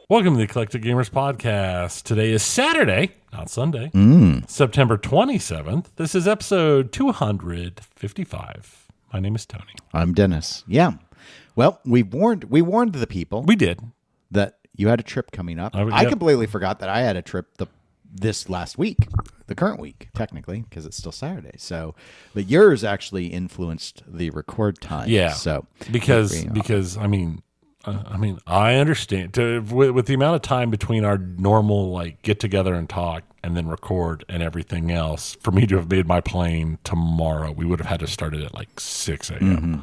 Welcome to the Eclectic Gamers Podcast. Today is Saturday, not Sunday, September 27th. This is episode 255. My name is Tony. I'm Dennis. Yeah. Well, we warned the people. We did. That you had a trip coming up. Yep. I completely forgot that I had a trip this last week, the current week, technically, because it's still Saturday. So, but yours actually influenced the record time. Yeah. So because I mean, I understand with the amount of time between our normal like get together and talk and then record and everything else. For me to have made my plane tomorrow, we would have had to start it at like 6 a.m. Mm-hmm.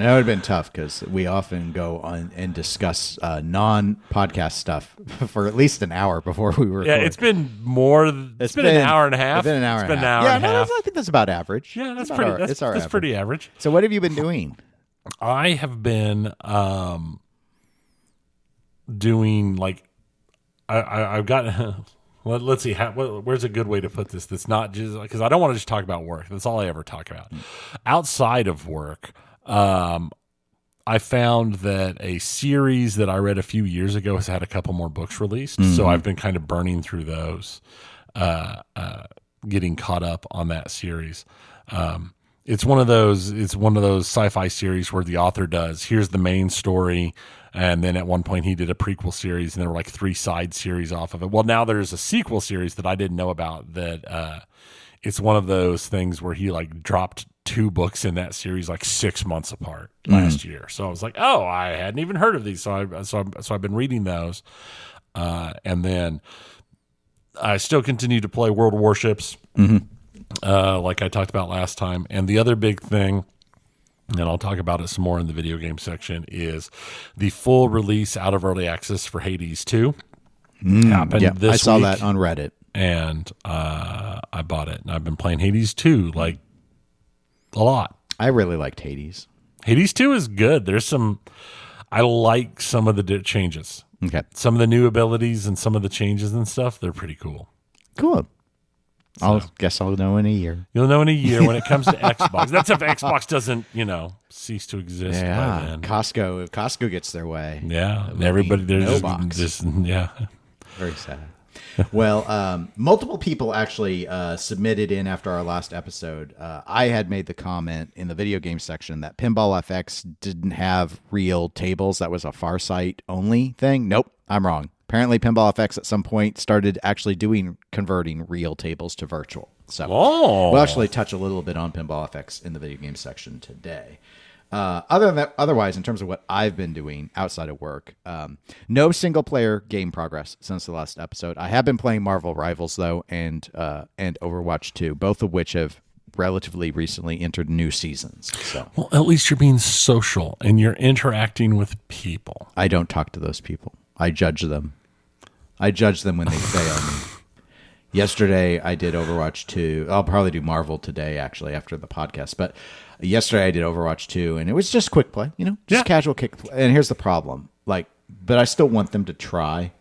That would have been tough because we often go on and discuss non-podcast stuff for at least an hour before we record. Yeah, it's been more. It's been an hour and a half. It's been an hour and a half. I think that's about average. Yeah, that's pretty. That's pretty average. So, what have you been doing? I have been doing like I've got. Let's see. Where's a good way to put this? That's not just because I don't want to just talk about work. That's all I ever talk about. Outside of work. I found that a series that I read a few years ago has had a couple more books released. So I've been kind of burning through those, getting caught up on that series. It's one of those sci-fi series where the author does, here's the main story. And then at one point he did a prequel series and there were like 3 side series off of it. Well, now there's a sequel series that I didn't know about that, it's one of those things where he like dropped 2 books in that series like 6 months apart last year. So I was like, oh, I hadn't even heard of these. So I've been reading those. And then I still continue to play World of Warships, like I talked about last time. And the other big thing, and I'll talk about it some more in the video game section, is the full release out of early access for Hades 2. Happened this week. I saw that on Reddit. And I bought it, and I've been playing Hades 2 like a lot. I really liked Hades. Hades 2 is good. I like some of the changes. Okay. Some of the new abilities and some of the changes and stuff, they're pretty cool. Cool. I guess I'll know in a year. You'll know in a year when it comes to Xbox. That's if Xbox doesn't, cease to exist by then. Costco, if Costco gets their way. Yeah. Everybody, there's just Very sad. Well, multiple people actually submitted in after our last episode. I had made the comment in the video game section that Pinball FX didn't have real tables. That was a Farsight only thing. Nope, I'm wrong. Apparently, Pinball FX at some point started actually converting real tables to virtual. So we'll actually touch a little bit on Pinball FX in the video game section today. Otherwise, in terms of what I've been doing outside of work, no single player game progress since the last episode. I have been playing Marvel Rivals though, and Overwatch 2, both of which have relatively recently entered new seasons. So, well, at least you're being social and you're interacting with people. I don't talk to those people. I judge them. I judge them when they fail me. Yesterday, I did Overwatch 2. I'll probably do Marvel today, actually, after the podcast. But yesterday, I did Overwatch 2, and it was just quick play, casual kick play. And here's the problem. But I still want them to try.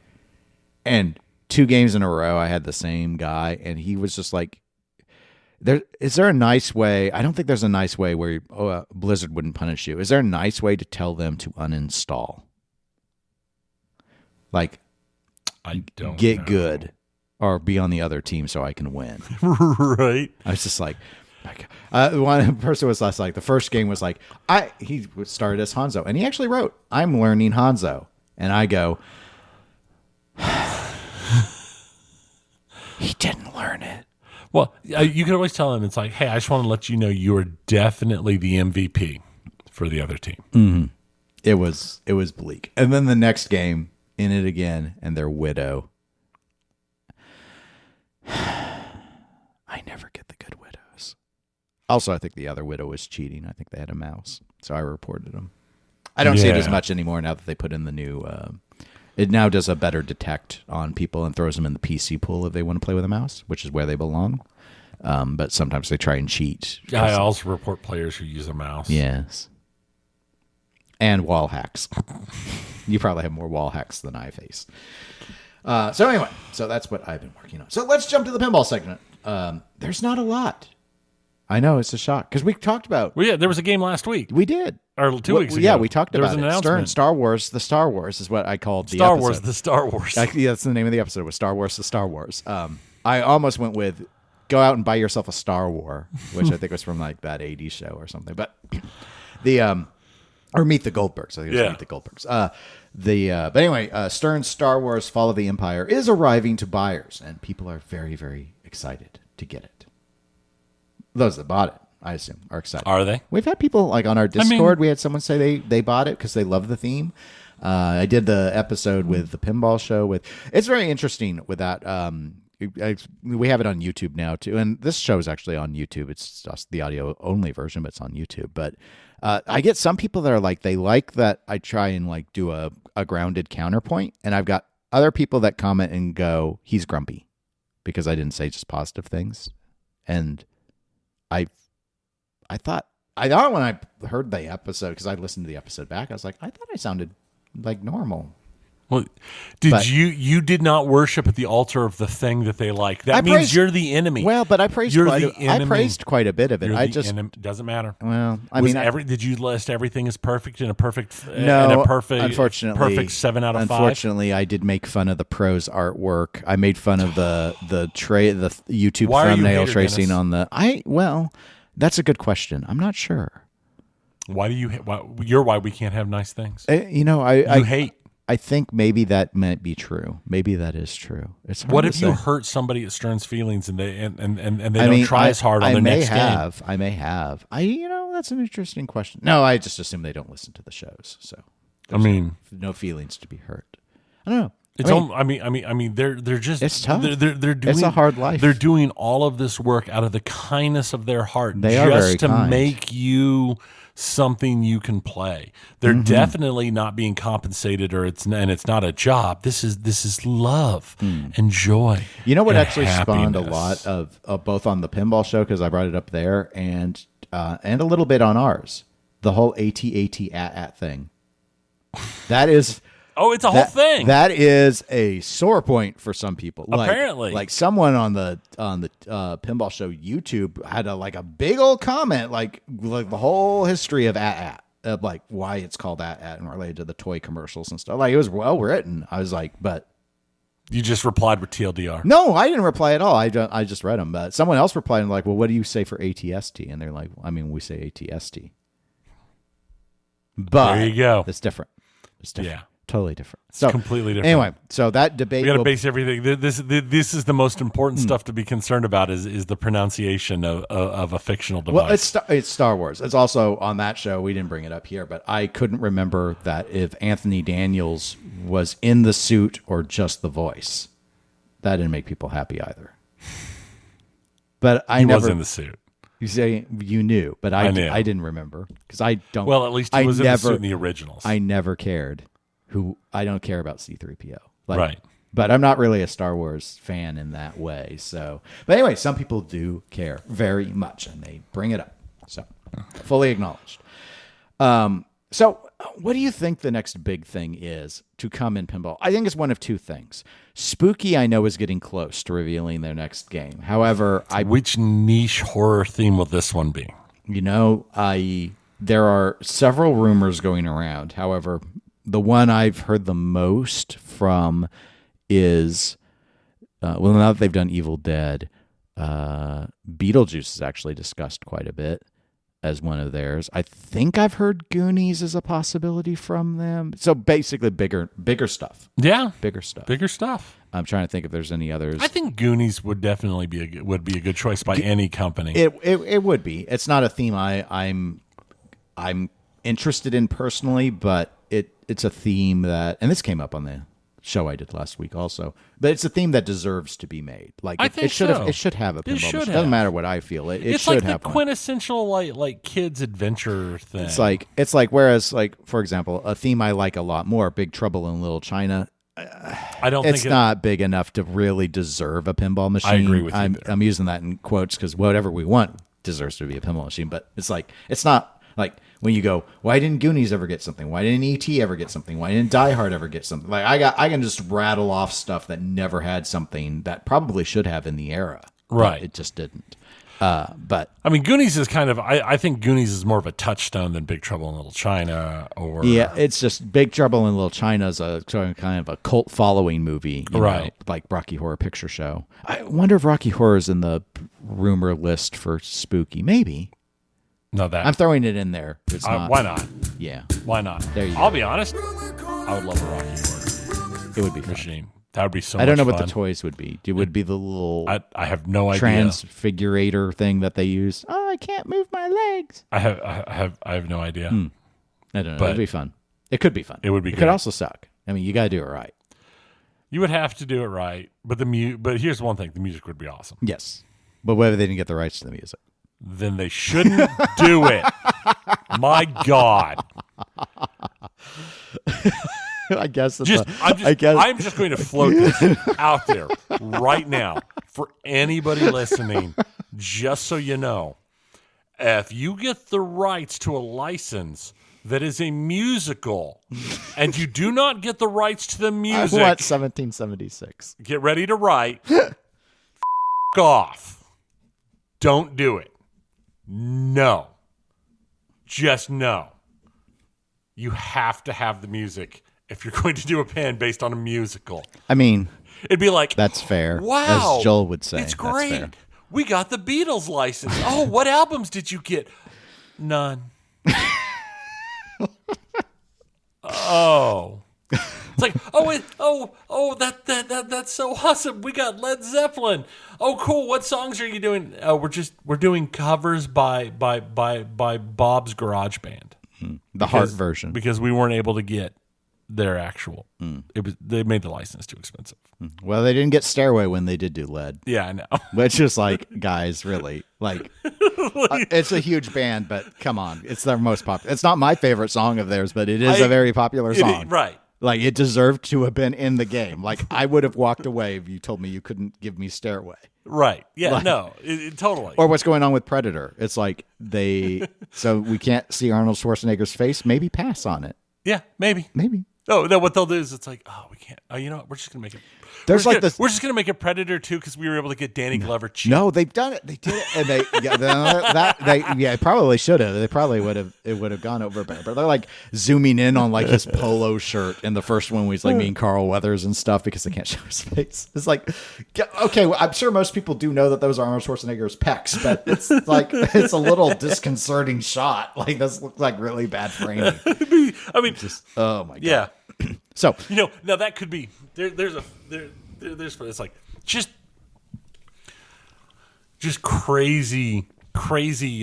And 2 games in a row, I had the same guy, and he was just like, is there a nice way? I don't think there's a nice way where Blizzard wouldn't punish you. Is there a nice way to tell them to uninstall? I don't get know. Good. Or be on the other team so I can win. Right. I was just like, one person was last the first game was like, he started as Hanzo, and he actually wrote, I'm learning Hanzo. And I go, he didn't learn it. Well, you can always tell him, it's like, hey, I just want to let you know you are definitely the MVP for the other team. Mm-hmm. It was bleak. And then the next game, in it again, and their Widow. I never get the good widows. Also, I think the other widow was cheating. I think they had a mouse, so I reported them. I don't see it as much anymore now that they put in the new. It now does a better detect on people and throws them in the PC pool if they want to play with a mouse, which is where they belong. But sometimes they try and cheat. I also report players who use a mouse. Yes. And wall hacks. You probably have more wall hacks than I face. So anyway, so that's what I've been working on. So let's jump to the pinball segment. There's not a lot. I know it's a shock because we talked about. Well, yeah, there was a game last week. We did. Or 2 weeks ago. Yeah, we talked there about was an it. announcement. Star Wars, the Star Wars is what I called the Star episode. Wars, the Star Wars. Yeah, that's the name of the episode, was Star Wars, the Star Wars. I almost went with go out and buy yourself a Star War, which I think was from like that 80s show or something. But or Meet the Goldbergs. I think it was Meet the Goldbergs. But anyway, Stern's Star Wars Fall of the Empire is arriving to buyers, and people are very, very excited to get it. Those that bought it, I assume, are excited. Are they? We've had people like on our Discord. We had someone say they bought it because they love the theme. I did the episode with the pinball show. It's very interesting with that. We have it on YouTube now too, and this show is actually on YouTube. It's just the audio only version, but it's on YouTube. But I get some people that are like they like that I try and like do a grounded counterpoint, and I've got other people that comment and go, "He's grumpy," because I didn't say just positive things, and I thought when I heard the episode, because I listened to the episode back, I was like, I thought I sounded like normal. Well, you did not worship at the altar of the thing that they like. That means you're the enemy. Well, but I praised quite a bit of it. Doesn't matter. Well, did you list everything as perfect in a perfect unfortunately, perfect 7 out of 5? Unfortunately, I did make fun of the pros artwork. I made fun of the YouTube thumbnail tracing, Dennis? On the that's a good question. I'm not sure. You're why we can't have nice things. I hate. I think maybe that might be true. Maybe that is true. It's hard what to if say. You hurt somebody at Stern's feelings and they don't try as hard on their next game? I may have. That's an interesting question. No, I just assume they don't listen to the shows. So no feelings to be hurt. I don't know. They're just. It's tough. They're doing. It's a hard life. They're doing all of this work out of the kindness of their heart, they are very kind. Make you something you can play. They're definitely not being compensated, it's not a job. This is love and joy. You know what actually happiness. Spawned a lot of both on the pinball show, because I brought it up there, and a little bit on ours. The whole AT thing. That is. Oh, it's a whole thing. That is a sore point for some people. Apparently, like someone on the pinball show YouTube had a big old comment, like the whole history of of like why it's called and related to the toy commercials and stuff. Like it was well written. I was like, but you just replied with TLDR. No, I didn't reply at all. I just read them. But someone else replied and like, well, what do you say for ATST? And they're like, we say ATST. But there you go. It's different. It's different. Yeah. Totally different. It's completely different. Anyway, so that debate. We got to base everything. This is the most important stuff to be concerned about is the pronunciation of a fictional device. Well, it's Star Wars. It's also on that show. We didn't bring it up here, but I couldn't remember that if Anthony Daniels was in the suit or just the voice. That didn't make people happy either. But he was in the suit. You say you knew, but I didn't remember because I don't. Well, at least he was in the suit in the originals. I never cared. I don't care about C-3PO. Right. But I'm not really a Star Wars fan in that way. So, but anyway, some people do care very much, and they bring it up. So, fully acknowledged. So, what do you think the next big thing is to come in pinball? I think it's one of two things. Spooky, I know, is getting close to revealing their next game. However, which niche horror theme will this one be? There are several rumors going around. However, the one I've heard the most from is, now that they've done Evil Dead, Beetlejuice is actually discussed quite a bit as one of theirs. I think I've heard Goonies as a possibility from them. So basically bigger stuff. Yeah. Bigger stuff. Bigger stuff. I'm trying to think if there's any others. I think Goonies would definitely be a good choice by any company. It would be. It's not a theme I'm interested in personally, but it's a theme that, and this came up on the show I did last week also, but it's a theme that deserves to be made. Like it should have a pinball machine. It doesn't matter what I feel. It should have the quintessential like kids adventure thing. It's like whereas like for example, a theme I like a lot more, Big Trouble in Little China. I don't think it's not big enough to really deserve a pinball machine. I agree with you. I'm using that in quotes because whatever we want deserves to be a pinball machine, but it's not like when you go, why didn't Goonies ever get something? Why didn't E.T. ever get something? Why didn't Die Hard ever get something? Like I can just rattle off stuff that never had something that probably should have in the era. Right. It just didn't. But I mean, Goonies is kind of. I think Goonies is more of a touchstone than Big Trouble in Little China. Or yeah, it's just Big Trouble in Little China is a kind of a cult following movie, right? Know, like Rocky Horror Picture Show. I wonder if Rocky Horror is in the rumor list for spooky. Maybe. No, that I'm throwing it in there. It's not. Why not? Yeah. Why not? There you go. I'll be honest. I would love a Rocky Horror. It would be fun. Machine. That would be so. I don't know much what fun. the toys would be. It would be the little. I have no idea. Transfigurator thing that they use. Oh, I can't move my legs. I have no idea. I don't know. But It'd be fun. It could be fun. It would be. It good. could also suck. I mean, you got to do it right. You would have to do it right, but But here's one thing: the music would be awesome. Yes, but whether they didn't get the rights to the music, then they shouldn't do it. My God. I guess. I'm just going to float this out there right now for anybody listening, just so you know. If you get the rights to a license that is a musical and you do not get the rights to the music, I want 1776. Get ready to write. Off. Don't do it. No. Just no. You have to have the music if you're going to do a pen based on a musical. I mean, it'd be like, that's fair. Wow. As Joel would say. It's great. We got the Beatles license. Oh, what albums did you get? None. Oh. It's like, that's so awesome. We got Led Zeppelin. Oh, cool. What songs are you doing? We're doing covers by Bob's Garage Band. The Heart version. Because we weren't able to get their actual. They made the license too expensive. Well, they didn't get Stairway when they did do Lead. Yeah, I know. Which is like, guys, really, like, it's a huge band, but come on, it's their most popular. It's not my favorite song of theirs, but it is a very popular song. Right. Like, it deserved to have been in the game. Like, I would have walked away if you told me you couldn't give me Stairway. Right. Yeah, like, no, totally. Or what's going on with Predator. It's like so we can't see Arnold Schwarzenegger's face. Maybe pass on it. Yeah, maybe. No, what they'll do is it's like, oh, we can't. Oh, you know what? We're just going to make it. We're just going to make it Predator 2 because we were able to get Danny Glover cheap. No, they've done it. They did it, and they probably should have. They probably would have. It would have gone over better. But they're like zooming in on like his polo shirt in the first one, where he's like meeting Carl Weathers and stuff because they can't show his face. It's like, okay, well, I'm sure most people do know that those are Arnold Schwarzenegger's pecs, but it's like it's a little disconcerting shot. Like this looks like really bad framing. I mean, just oh my god. Yeah. So now that could be there's it's like just crazy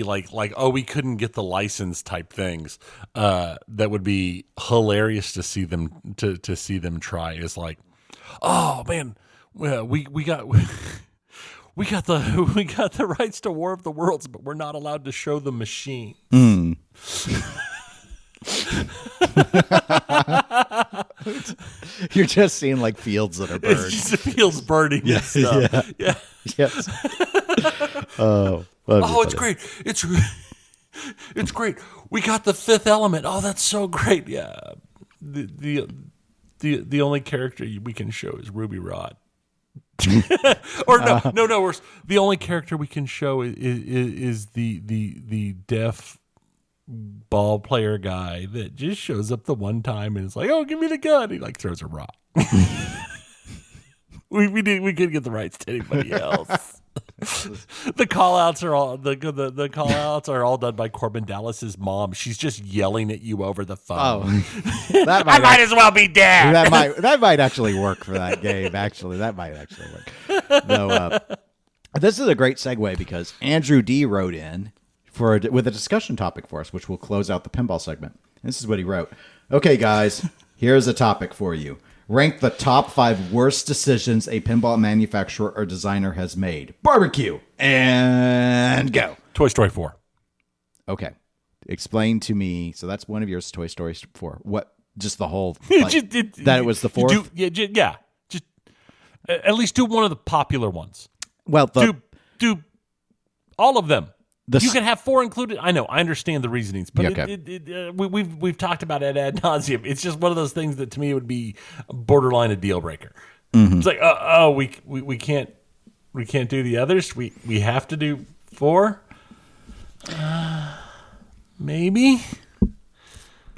like oh, we couldn't get the license type things that would be hilarious to see them to see them try. Is like, oh man, we got the rights to War of the Worlds, but we're not allowed to show the machine. You're just seeing like fields that are burned. It's just fields burning and stuff. Yeah. Yes. It's great. It's great. We got the Fifth Element. Oh, that's so great. Yeah. The only character we can show is Ruby Rod. Or no. The only character we can show is the deaf ball player guy that just shows up the one time and is like, oh, give me the gun. He like throws a rock. we couldn't get the rights to anybody else. The call outs are all the call outs are all done by Corbin Dallas's mom. She's just yelling at you over the phone. Oh, I might as well be dead. That might actually work for that game. Actually, that might actually work. No, this is a great segue because Andrew D wrote in with a discussion topic for us, which will close out the pinball segment. This is what he wrote. Okay, guys, here's a topic for you. Rank the top 5 worst decisions a pinball manufacturer or designer has made. Barbecue. And go. Toy Story 4. Okay. Explain to me. So that's one of yours, Toy Story 4. What? Just the whole... that it was the fourth? Yeah. Just at least do one of the popular ones. Well, do all of them. You can have 4 included. I know. I understand the reasonings, but okay. We've talked about it ad nauseum. It's just one of those things that to me would be borderline a deal breaker. Mm-hmm. It's like, we can't do the others. We have to do 4? Maybe.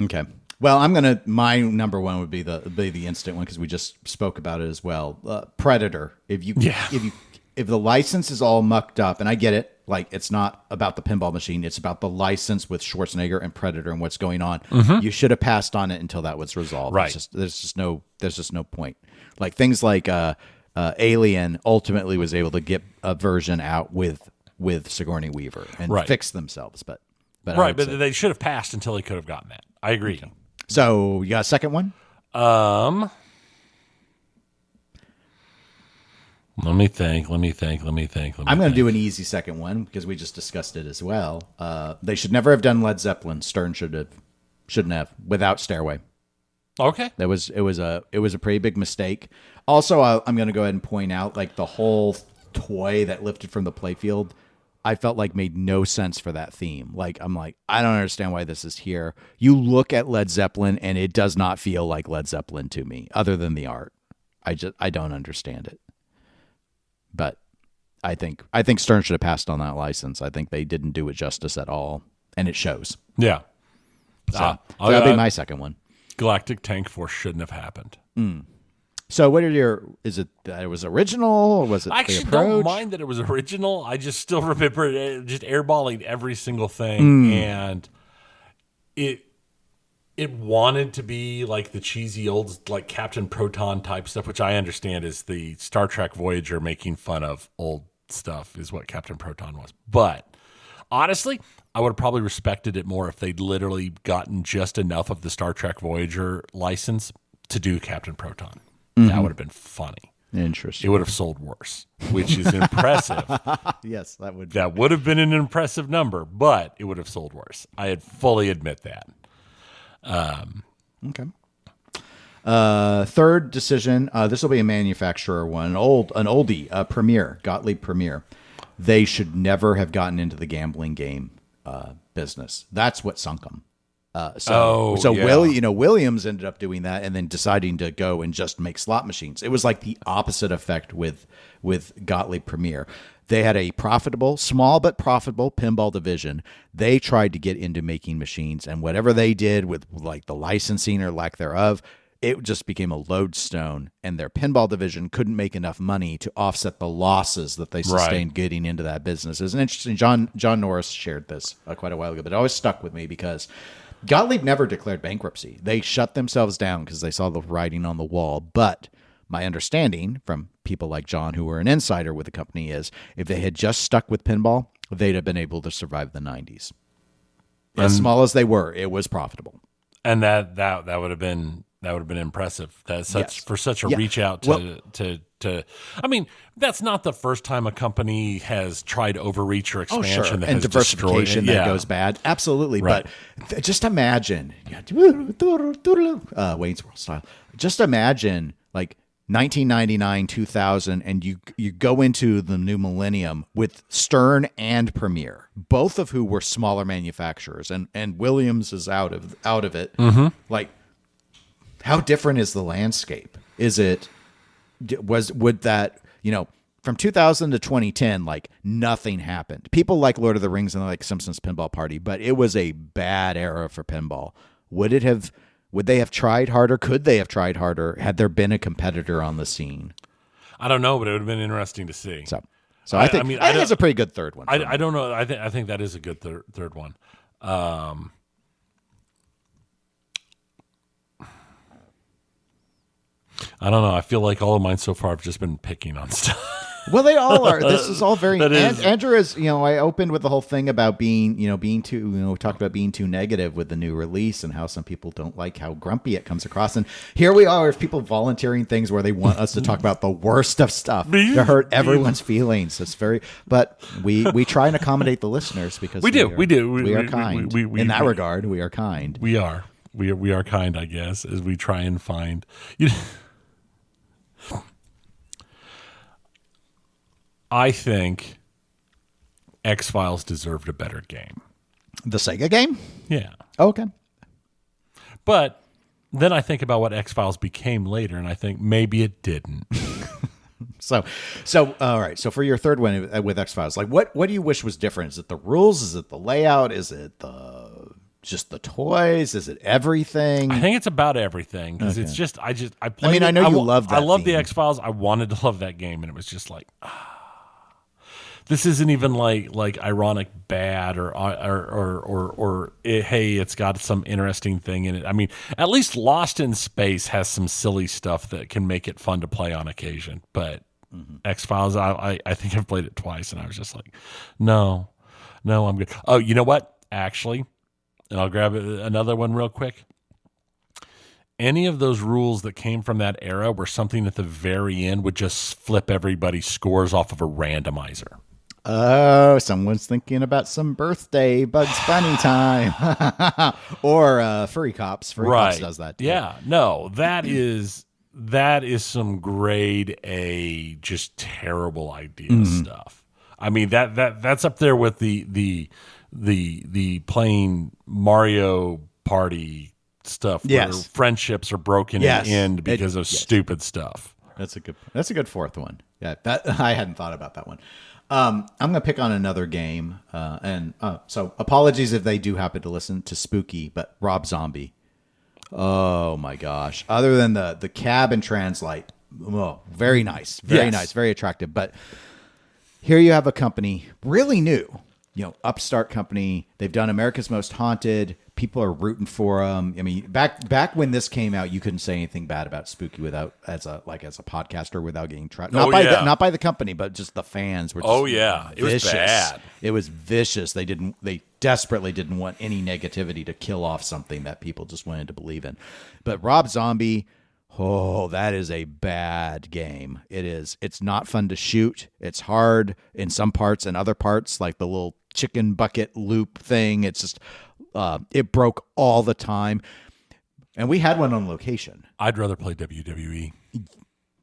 Okay. Well, my number one would be the instant one because we just spoke about it as well. Predator. If the license is all mucked up, and I get it, like it's not about the pinball machine, it's about the license with Schwarzenegger and Predator and what's going on. You should have passed on it until that was resolved. Right. There's just no point. Like things like Alien ultimately was able to get a version out with Sigourney Weaver and fix themselves, but they should have passed until they could have gotten that. I agree. Okay. So you got a second one? Let me think. I'm going to do an easy second one because we just discussed it as well. They should never have done Led Zeppelin. Stern shouldn't have without Stairway. Okay. It was a pretty big mistake. Also, I'm going to go ahead and point out like the whole toy that lifted from the playfield, I felt like made no sense for that theme. Like I'm like, I don't understand why this is here. You look at Led Zeppelin and it does not feel like Led Zeppelin to me, other than the art. I don't understand it. But I think Stern should have passed on that license. I think they didn't do it justice at all, and it shows. Yeah. So that'd be my second one. Galactic Tank Force shouldn't have happened. So what are your? Is it that it was original, or was it? I actually don't mind that it was original. I just still remember it just airballing every single thing, and it wanted to be like the cheesy old like Captain Proton type stuff, which I understand is the Star Trek Voyager making fun of old stuff is what Captain Proton was. But honestly, I would have probably respected it more if they'd literally gotten just enough of the Star Trek Voyager license to do Captain Proton. That would have been funny. Interesting. It would have sold worse, which is impressive. Yes, that would. That would have been an impressive number, but it would have sold worse. I fully admit that. Okay. Third decision. This will be a manufacturer one. An oldie. Premier. Gottlieb Premier. They should never have gotten into the gambling game business. That's what sunk them. Williams ended up doing that and then deciding to go and just make slot machines. It was like the opposite effect with Gottlieb Premier. They had a small but profitable pinball division. They tried to get into making machines, and whatever they did with like the licensing or lack thereof, it just became a lodestone, and their pinball division couldn't make enough money to offset the losses that they sustained getting into that business. It's an interesting. John Norris shared this quite a while ago, but it always stuck with me because Gottlieb never declared bankruptcy. They shut themselves down because they saw the writing on the wall. But my understanding from people like John, who were an insider with the company, is if they had just stuck with pinball, they'd have been able to survive the 90s. As small as they were, it was profitable. And that would have been impressive. For such a reach out to. I mean, that's not the first time a company has tried overreach or expansion that and has diversification destroyed it. that goes bad. Absolutely, right. But just imagine Wayne's World style. Just imagine like 1999, 2000, and you go into the new millennium with Stern and Premier, both of who were smaller manufacturers, and Williams is out of it. Mm-hmm. Like, how different is the landscape? Would that, from 2000 to 2010, like nothing happened. People like Lord of the Rings and like Simpsons Pinball Party, but it was a bad era for pinball. Would they have tried harder? Could they have tried harder had there been a competitor on the scene? I don't know, but it would have been interesting to see. So I think it's a pretty good third one. I don't know. I think that is a good third one. I don't know. I feel like all of mine so far have just been picking on stuff. Well, they all are. This is all very. Andrew is. I opened with the whole thing about being too. Talked about being too negative with the new release and how some people don't like how grumpy it comes across. And here we are, with people volunteering things where they want us to talk about the worst of stuff to hurt everyone's feelings. It's very. But we try and accommodate the listeners because we do. We are kind. In that regard, we are kind. We are. We are kind, I guess, as we try and find. I think X-Files deserved a better game. The Sega game? Yeah. Okay. But then I think about what X-Files became later, and I think maybe it didn't. So, all right. So for your third one with X-Files, like what do you wish was different? Is it the rules? Is it the layout? Is it just the toys? Is it everything? I think it's about everything because it's just I played. I mean, I know you love that. I love the theme. X-Files. I wanted to love that game, and it was just like. This isn't even like ironic bad or hey, it's got some interesting thing in it. I mean, at least Lost in Space has some silly stuff that can make it fun to play on occasion. But X-Files, I think I've played it twice, and I was just like, no, I'm good. Oh, you know what? Actually, and I'll grab another one real quick. Any of those rules that came from that era were something at the very end would just flip everybody's scores off of a randomizer. Oh, someone's thinking about some birthday Bugs Bunny time, or Furry Cops. Furry Cops does that too. Yeah, no, that is some grade A, just terrible idea stuff. I mean that's up there with the playing Mario Party stuff where friendships are broken in the end because of stupid stuff. That's a good fourth one. Yeah, that I hadn't thought about that one. I'm going to pick on another game, so apologies if they do happen to listen to Spooky, but Rob Zombie. Oh my gosh! Other than the cab and translate, very nice, nice, very attractive. But here you have a company really new, upstart company. They've done America's Most Haunted. People are rooting for them. I mean, back when this came out, you couldn't say anything bad about Spooky as a podcaster without getting trapped. Not by the company, but just the fans were. Just it was bad. It was vicious. They desperately didn't want any negativity to kill off something that people just wanted to believe in. But Rob Zombie, that is a bad game. It is. It's not fun to shoot. It's hard in some parts, and other parts, like the little chicken bucket loop thing. It's just. It broke all the time, and we had one on location. I'd rather play WWE.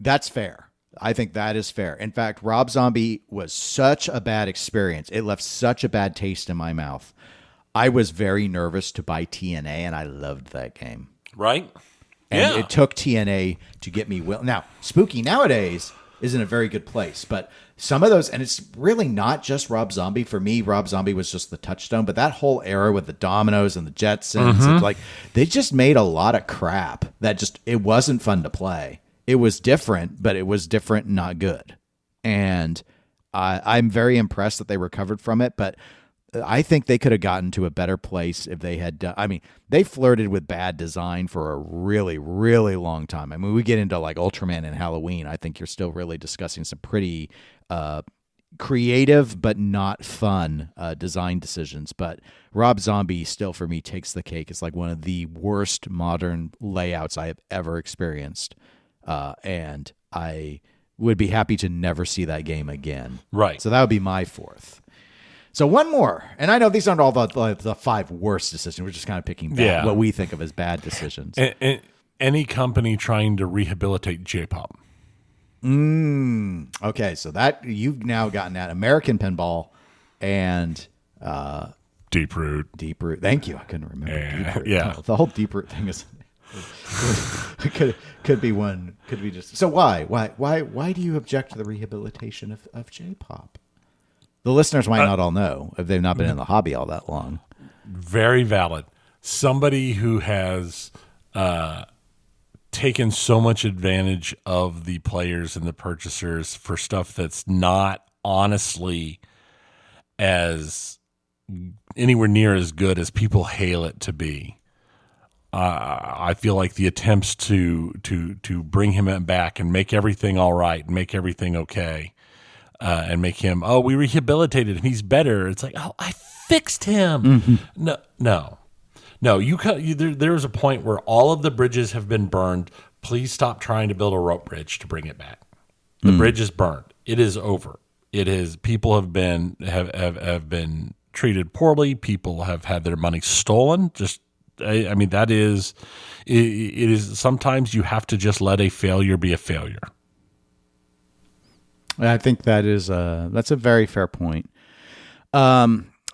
That's fair. I think that is fair. In fact, Rob Zombie was such a bad experience. It left such a bad taste in my mouth. I was very nervous to buy TNA, and I loved that game. Right? And it took TNA to get me. Now, Spooky nowadays is in a very good place, but some of those, and it's really not just Rob Zombie. For me, Rob Zombie was just the touchstone, but that whole era with the Dominoes and the Jetsons, it's like they just made a lot of crap that it wasn't fun to play. It was different, but it was different and not good. And I'm very impressed that they recovered from it, but I think they could have gotten to a better place if they had done. I mean, they flirted with bad design for a really, really long time. I mean, we get into like Ultraman and Halloween. I think you're still really discussing some pretty creative but not fun design decisions. But Rob Zombie still, for me, takes the cake. It's like one of the worst modern layouts I have ever experienced. And I would be happy to never see that game again. Right. So that would be my fourth. So one more, and I know these aren't all the five worst decisions. We're just kind of picking what we think of as bad decisions. Any company trying to rehabilitate J-pop. Okay, so that you've now gotten at American Pinball and Deep Root. Deep Root. Thank you. I couldn't remember. Deep Root. Yeah, the whole Deep Root thing is could be one. Could be just. So why do you object to the rehabilitation of J-pop? The listeners might not all know if they've not been in the hobby all that long. Very valid. Somebody who has taken so much advantage of the players and the purchasers for stuff that's not honestly as anywhere near as good as people hail it to be. I feel like the attempts to bring him back and make everything all right and make everything okay. And make him, we rehabilitated him, he's better. It's like, I fixed him. No. There's a point where all of the bridges have been burned. Please stop trying to build a rope bridge to bring it back. The bridge is burned. It is over. It is. People have been treated poorly. People have had their money stolen. I mean, that is. It is. Sometimes you have to just let a failure be a failure. I think that's a very fair point.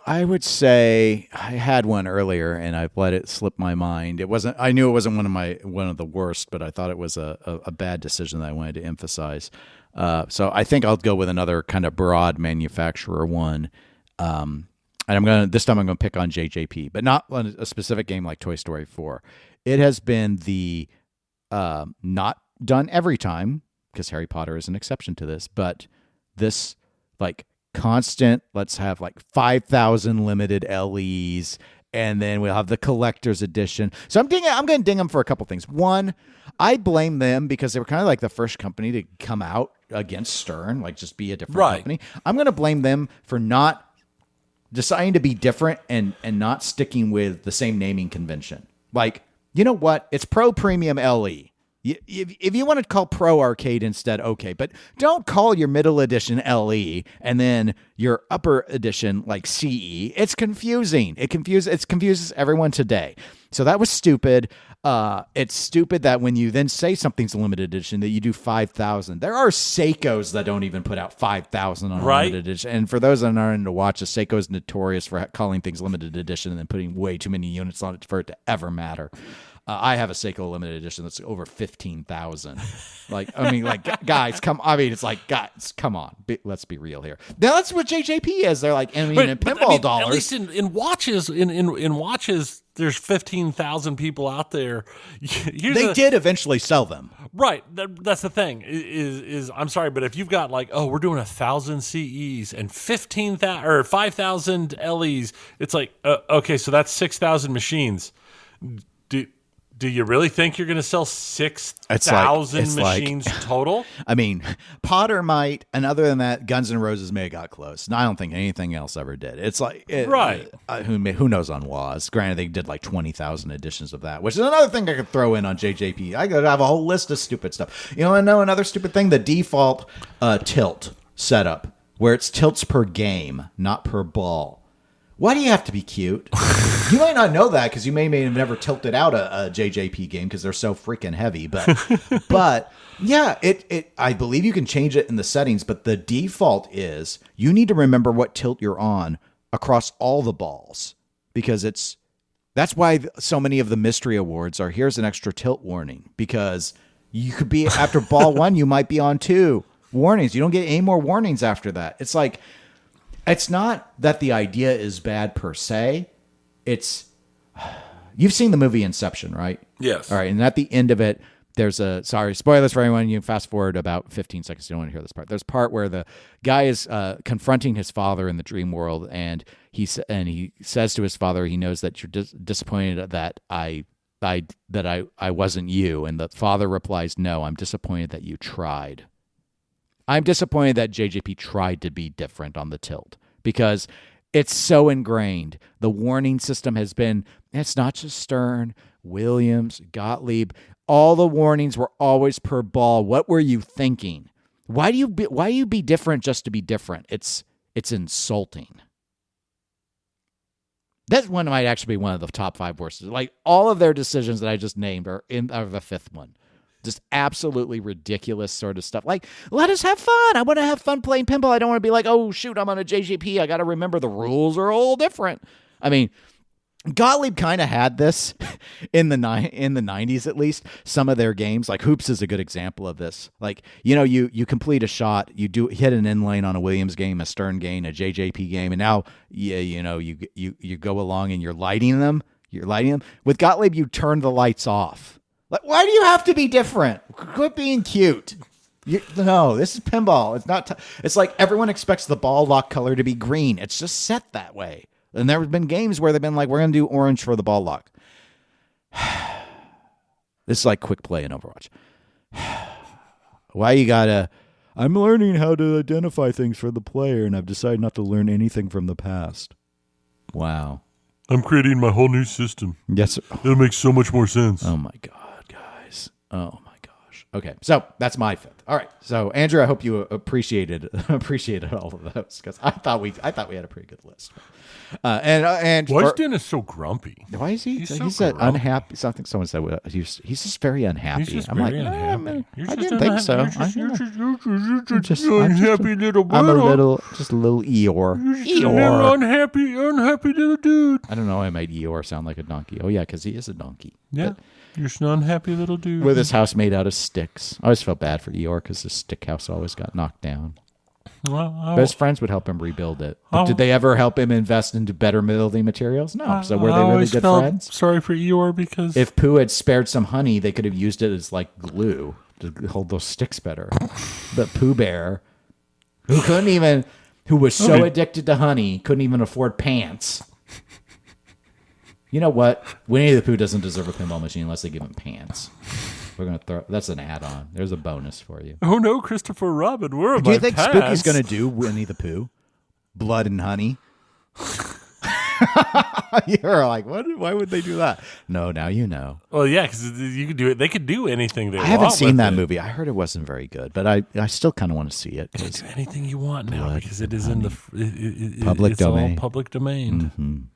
I would say I had one earlier and I've let it slip my mind. I knew it wasn't one of the worst, but I thought it was a bad decision that I wanted to emphasize. So I think I'll go with another kind of broad manufacturer one. And this time I'm going to pick on JJP, but not on a specific game like Toy Story 4. It has been the not done every time, because Harry Potter is an exception to this, but this like constant, let's have like 5,000 limited LEs, and then we'll have the collector's edition. So I'm going to ding them for a couple things. One, I blame them because they were kind of like the first company to come out against Stern, like just be a different company. I'm going to blame them for not deciding to be different and not sticking with the same naming convention. Like, you know what? It's Pro Premium LE. If you want to call Pro Arcade instead, okay. But don't call your middle edition LE and then your upper edition like CE. It's confusing. It confuses everyone today. So that was stupid. It's stupid that when you then say something's a limited edition that you do 5,000. There are Seikos that don't even put out 5,000 on a limited edition. And for those that aren't into watches, Seiko is notorious for calling things limited edition and then putting way too many units on it for it to ever matter. I have a Seiko limited edition that's over 15,000. Guys, come. I mean, it's like, guys, come on. Let's be real here. Now that's what JJP is. They're like, in pinball dollars. At least in watches, in watches, there's 15,000 people out there. They did eventually sell them, right? That's the thing. Is I'm sorry, but if you've got like, oh, we're doing 1,000 CEs and 15,000 or 5,000 LEs, it's like, okay, so that's 6,000 machines. Do you really think you're going to sell 6,000 machines total? I mean, Potter might, and other than that, Guns N' Roses may have got close. And I don't think anything else ever did. It's like, who knows on Woz? Granted, they did like 20,000 editions of that, which is another thing I could throw in on JJP. I could have a whole list of stupid stuff. You know, another stupid thing, the default tilt setup, where it's tilts per game, not per ball. Why do you have to be cute? You might not know that because you may have never tilted out a JJP game because they're so freaking heavy. But yeah, I believe you can change it in the settings, but the default is you need to remember what tilt you're on across all the balls because that's why so many of the mystery awards are here's an extra tilt warning because you could be after ball 1, you might be on 2 warnings. You don't get any more warnings after that. It's like, it's not that the idea is bad per se. You've seen the movie Inception, right? Yes. All right. And at the end of it, there's spoilers for anyone. You fast forward about 15 seconds. You don't want to hear this part. There's a part where the guy is confronting his father in the dream world. And he says to his father, he knows that you're disappointed that I wasn't you. And the father replies, no, I'm disappointed that you tried. I'm disappointed that JJP tried to be different on the tilt because it's so ingrained. The warning system has been, it's not just Stern, Williams, Gottlieb. All the warnings were always per ball. What were you thinking? Why do you be different just to be different? It's insulting. That one might actually be one of the top 5 worst. Like all of their decisions that I just named are the 5th one. Just absolutely ridiculous sort of stuff. Like, let us have fun. I want to have fun playing pinball. I don't want to be like, oh, shoot, I'm on a JJP. I got to remember the rules are all different. I mean, Gottlieb kind of had this in the 90s, at least. Some of their games, like Hoops is a good example of this. Like, you know, you complete a shot, you hit an in lane on a Williams game, a Stern game, a JJP game, and now, you go along and you're lighting them. With Gottlieb, you turn the lights off. Like, why do you have to be different? Quit being cute. No, this is pinball. It's not. It's like everyone expects the ball lock color to be green. It's just set that way. And there have been games where they've been like, we're going to do orange for the ball lock. This is like quick play in Overwatch. Why you gotta... I'm learning how to identify things for the player, and I've decided not to learn anything from the past. Wow. I'm creating my whole new system. Yes, sir. It'll make so much more sense. Oh, my God, guys. Oh, my gosh. Okay, so that's my fifth. All right, so Andrew, I hope you appreciated all of those because I thought we had a pretty good list. And why is Dennis so grumpy? why is he? He's He's so so unhappy. Something someone said he's just very unhappy. He's just I'm very like, unhappy. I didn't think so. You're just unhappy little bird. I'm a little Eeyore. Eeyore, unhappy little dude. I don't know why I made Eeyore sound like a donkey. Oh yeah, because he is a donkey. Yeah. But You're just an unhappy little dude. with his house made out of sticks. I always felt bad for Eeyore because his stick house always got knocked down. Well, But his friends would help him rebuild it. But did they ever help him invest into better building materials? No. So were they really good friends? Sorry for Eeyore because If Pooh had spared some honey, they could have used it as like glue to hold those sticks better. But Pooh Bear, who was so addicted to honey, couldn't even afford pants. You know what? Winnie the Pooh doesn't deserve a pinball machine unless they give him pants. We're gonna throw. That's an add-on. There's a bonus for you. oh no, Christopher Robin, where are Do you my think pants? Spooky's gonna do Winnie the Pooh? Blood and honey. You're like, what? Why would they do that? No, now you know. Well, yeah, because you could do it. They could do anything they want. I haven't seen with that it. movie. I heard it wasn't very good, but I still kind of want to see it. You can do anything you want now because it is in the Public it's domain. all public domain.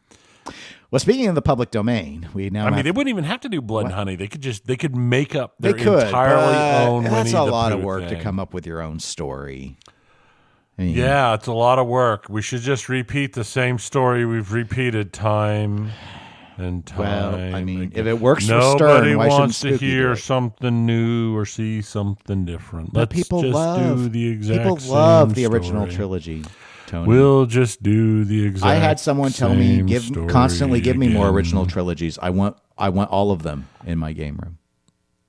Well, speaking of the public domain, we now. I mean, have- they wouldn't even have to do blood and honey. They could make up they their could entirely but own. That's Winnie a the lot of Pooh work to thing. come up with your own story. I mean, Yeah, it's a lot of work. We should just repeat the same story we've repeated time and time. Well, I mean, again. if it works for Nobody Stern, why shouldn't wants to Spooky do hear it? something new or see something different. But Let's people just love do the exact people same love the original story. trilogy. Tony. We'll just do the exact. I had someone tell me, same constantly story give me more again. original trilogies. I want all of them in my game room,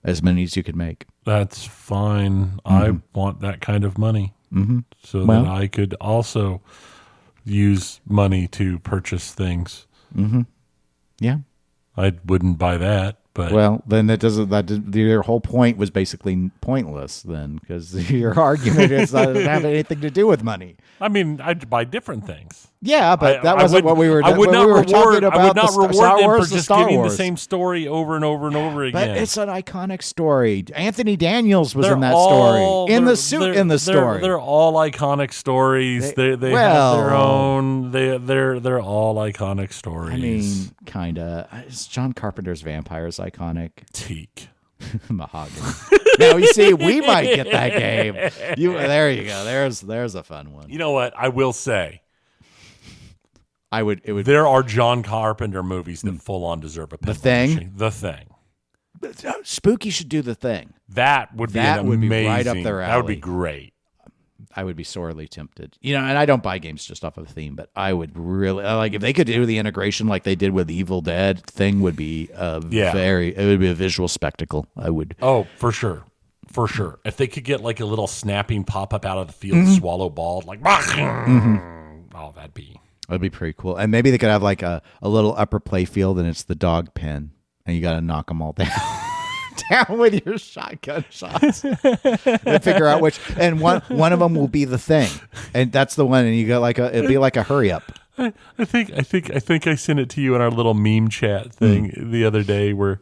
as many as you could make. That's fine. I want that kind of money, so Well- that I could also use money to purchase things. Yeah. I wouldn't buy that, but Well, then that doesn't. Your whole point was basically pointless. Then, because your argument doesn't have anything to do with money. I mean, I'd buy different things. Yeah, but that I wasn't would- what we were. I would when not we were reward. talking about I would not the reward Star them Wars, for the just Star giving Wars. the same story over and over and over again. But it's an iconic story. Anthony Daniels was They're in that all- story. In the they're- suit they're- in the story. They're all iconic stories. They have their own. They're all iconic stories. I mean, kinda. John Carpenter's Vampires iconic. Teak. Mahogany. Now you see, we might get that game. There you go. There's a fun one. You know what? I will say It would. there are John Carpenter movies that full on deserve a pinball Thing? machine. The Thing. Spooky should do the thing. That would be That an would be amazing. right up their That would be alley. great. I would be sorely tempted. And I don't buy games just off of theme, but I would really like if they could do the integration like they did with Evil Dead. Thing would be it would be a visual spectacle. I would. Oh, for sure. For sure. If they could get like a little snapping pop up out of the field, swallow ball, like, oh, that'd be pretty cool. And maybe they could have like a little upper play field and it's the dog pen and you got to knock them all down. Down with your shotgun shots and figure out which, and one of them will be the thing, and that's the one, and you got it'd be like a hurry up. I think I sent it to you in our little meme chat thing the other day where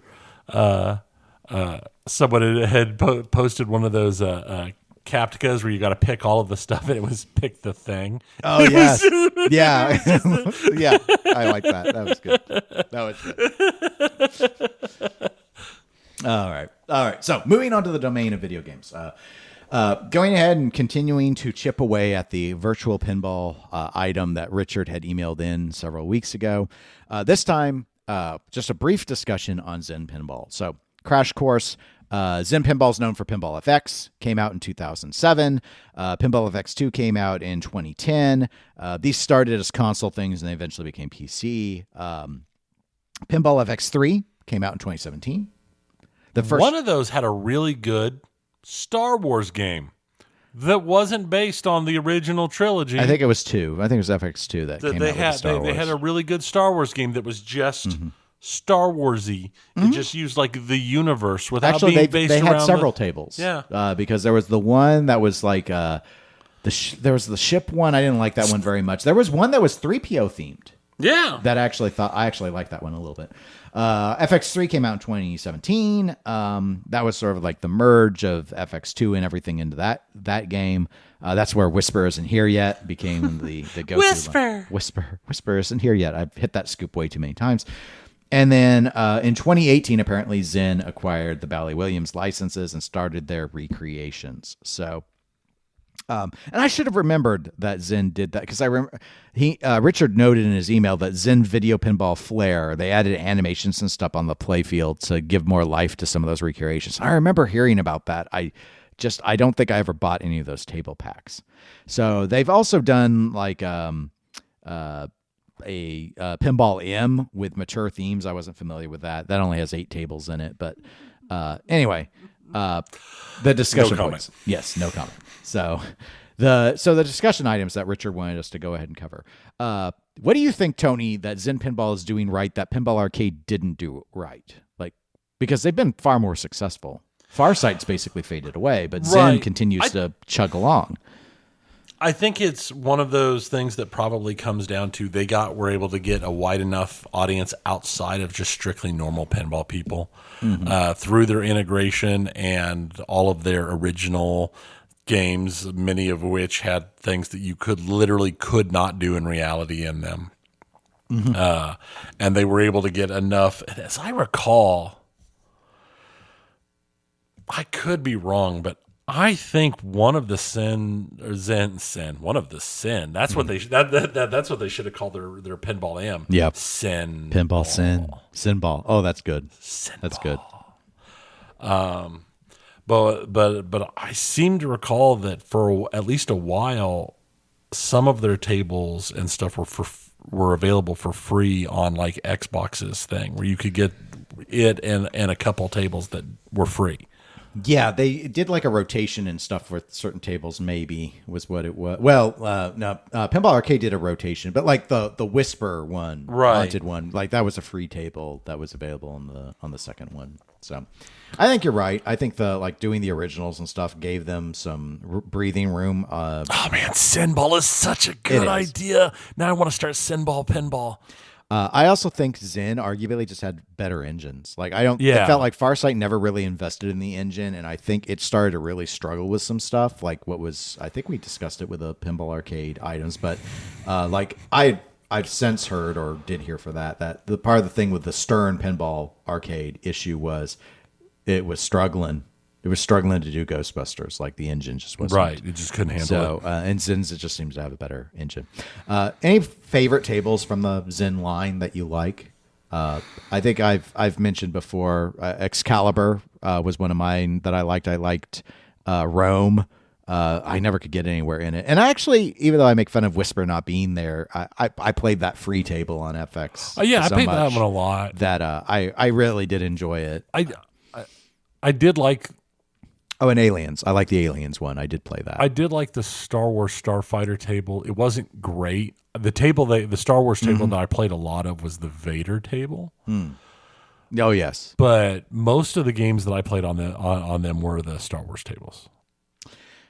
someone had posted one of those Capticas where you got to pick all of the stuff and it was pick the thing. Oh yes, yeah, yeah. I like that. That was good. All right. So moving on to the domain of video games. Going ahead and continuing to chip away at the virtual pinball item that Richard had emailed in several weeks ago. This time, just a brief discussion on Zen Pinball. So, crash course. Zen Pinball is known for Pinball FX. Came out in 2007. Pinball FX 2 came out in 2010. These started as console things and they eventually became PC. Pinball FX 3 came out in 2017. One of those had a really good Star Wars game that wasn't based on the original trilogy. I think it was 2. I think it was FX2 that came out with Star Wars. They had a really good Star Wars game that was just Star Warsy. It just used like the universe without being based they around had several tables. Yeah. Because there was the one that was like there was the ship one. I didn't like that one very much. There was one that was 3PO themed. Yeah. I actually like that one a little bit. FX3 came out in 2017. That was sort of like the merge of FX2 and everything into that game. That's where Whisper Isn't Here Yet became the go-to. Whisper Isn't Here Yet. I've hit that scoop way too many times. And then in 2018, apparently Zen acquired the Bally Williams licenses and started their recreations. So, and I should have remembered that Zen did that, because I remember Richard noted in his email that Zen Video Pinball Flare, they added animations and stuff on the playfield to give more life to some of those recreations. I remember hearing about that. I don't think I ever bought any of those table packs. So they've also done like a Pinball M with mature themes. I wasn't familiar with that. That only has 8 tables in it. But anyway, the discussion points. Yes, no comment. So the discussion items that Richard wanted us to go ahead and cover. What do you think, Tony, that Zen Pinball is doing right that Pinball Arcade didn't do right? Like, because they've been far more successful. Farsight's basically faded away, but Zen continues to chug along. I think it's one of those things that probably comes down to were able to get a wide enough audience outside of just strictly normal pinball people through their integration and all of their original games, many of which had things that you could not do in reality in them. And they were able to get enough. And as I recall, I could be wrong, but I think one of the sin. That's what they that's what they should have called their Pinball M. Yep. Sin. Pinball Sinball. Oh, that's good. Sinball. That's good. But I seem to recall that for at least a while, some of their tables and stuff were available for free on like Xbox's thing, where you could get it and a couple tables that were free. Yeah, they did like a rotation and stuff with certain tables, maybe was what it was. Well, no, Pinball Arcade did a rotation, but like the Whisper one, haunted one, like that was a free table that was available on the second one. So I think you're right. I think doing the originals and stuff gave them some breathing room. Oh man, Sinball is such a good idea. Now I want to start Sinball Pinball. I also think Zen arguably just had better engines. Like it felt like Farsight never really invested in the engine, and I think it started to really struggle with some stuff. Like I think we discussed it with the Pinball Arcade items, but like I've since heard or did hear for that the part of the thing with the Stern Pinball Arcade issue was it was struggling. It was struggling to do Ghostbusters. Like the engine just wasn't. Right. It just couldn't handle it. And Zen's, it just seems to have a better engine. Any favorite tables from the Zen line that you like? I think I've mentioned before, Excalibur was one of mine that I liked. I liked Rome. I never could get anywhere in it. And I actually, even though I make fun of Whisper not being there, I played that free table on FX. Oh, yeah, I played that one a lot. That I really did enjoy it. I did like... Oh, and Aliens. I like the Aliens one. I did play that. I did like the Star Wars Starfighter table. It wasn't great. The Star Wars table that I played a lot of was the Vader table. Oh, yes. But most of the games that I played on them were the Star Wars tables.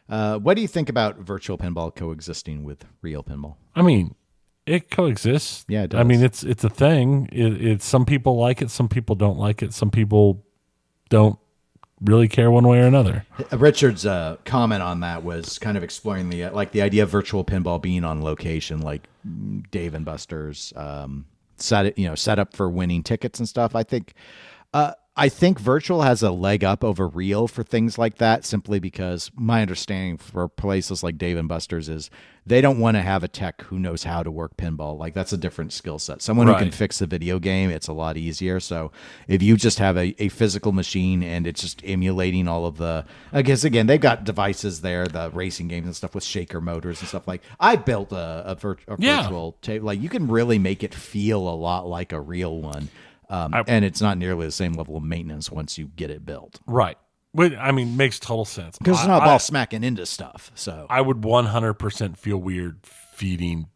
What do you think about virtual pinball coexisting with real pinball? I mean, it coexists. Yeah, it does. I mean, it's a thing. It's some people like it, some people don't like it, some people don't really care one way or another. Richard's comment on that was kind of exploring the idea of virtual pinball being on location, like Dave and Buster's, set up for winning tickets and stuff. I think virtual has a leg up over real for things like that, simply because my understanding for places like Dave and Buster's is they don't want to have a tech who knows how to work pinball. Like, that's a different skill set. Someone who can fix a video game, it's a lot easier. So if you just have a physical machine and it's just emulating all of I guess, again, they've got devices there, the racing games and stuff with shaker motors and stuff. Like, I built a virtual tape. Like, you can really make it feel a lot like a real one. And it's not nearly the same level of maintenance once you get it built. Right. I mean, makes total sense. Because it's not ball smacking into stuff. So I would 100% feel weird feeding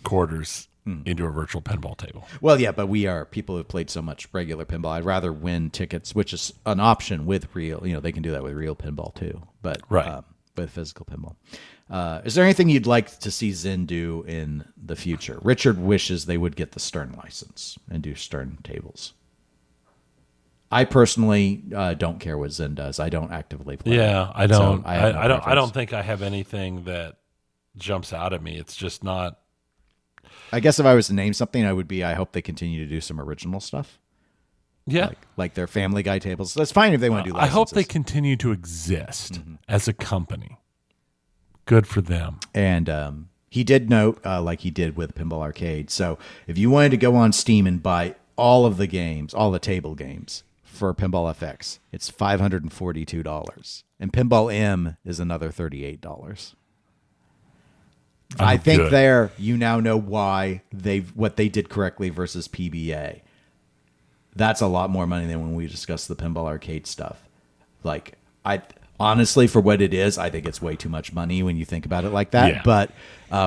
quarters into a virtual pinball table. Well, yeah, but we are people who've played so much regular pinball. I'd rather win tickets, which is an option with real. They can do that with real pinball too. But with physical pinball. Is there anything you'd like to see Zen do in the future? Richard wishes they would get the Stern license and do Stern tables. I personally don't care what Zen does. I don't actively play. Yeah, I don't. So I don't think I have anything that jumps out at me. It's just not. I guess if I was to name something, I hope they continue to do some original stuff. Yeah. Like their Family Guy tables. That's fine if they want to do licenses. I hope they continue to exist as a company. Good for them. And he did note, like he did with Pinball Arcade. So if you wanted to go on Steam and buy all of the games, all the table games for Pinball FX, it's $542. And Pinball M is another $38. I think there you now know why what they did correctly versus PBA. That's a lot more money than when we discussed the Pinball Arcade stuff. Like, I honestly, for what it is, I think it's way too much money when you think about it like that. Yeah. But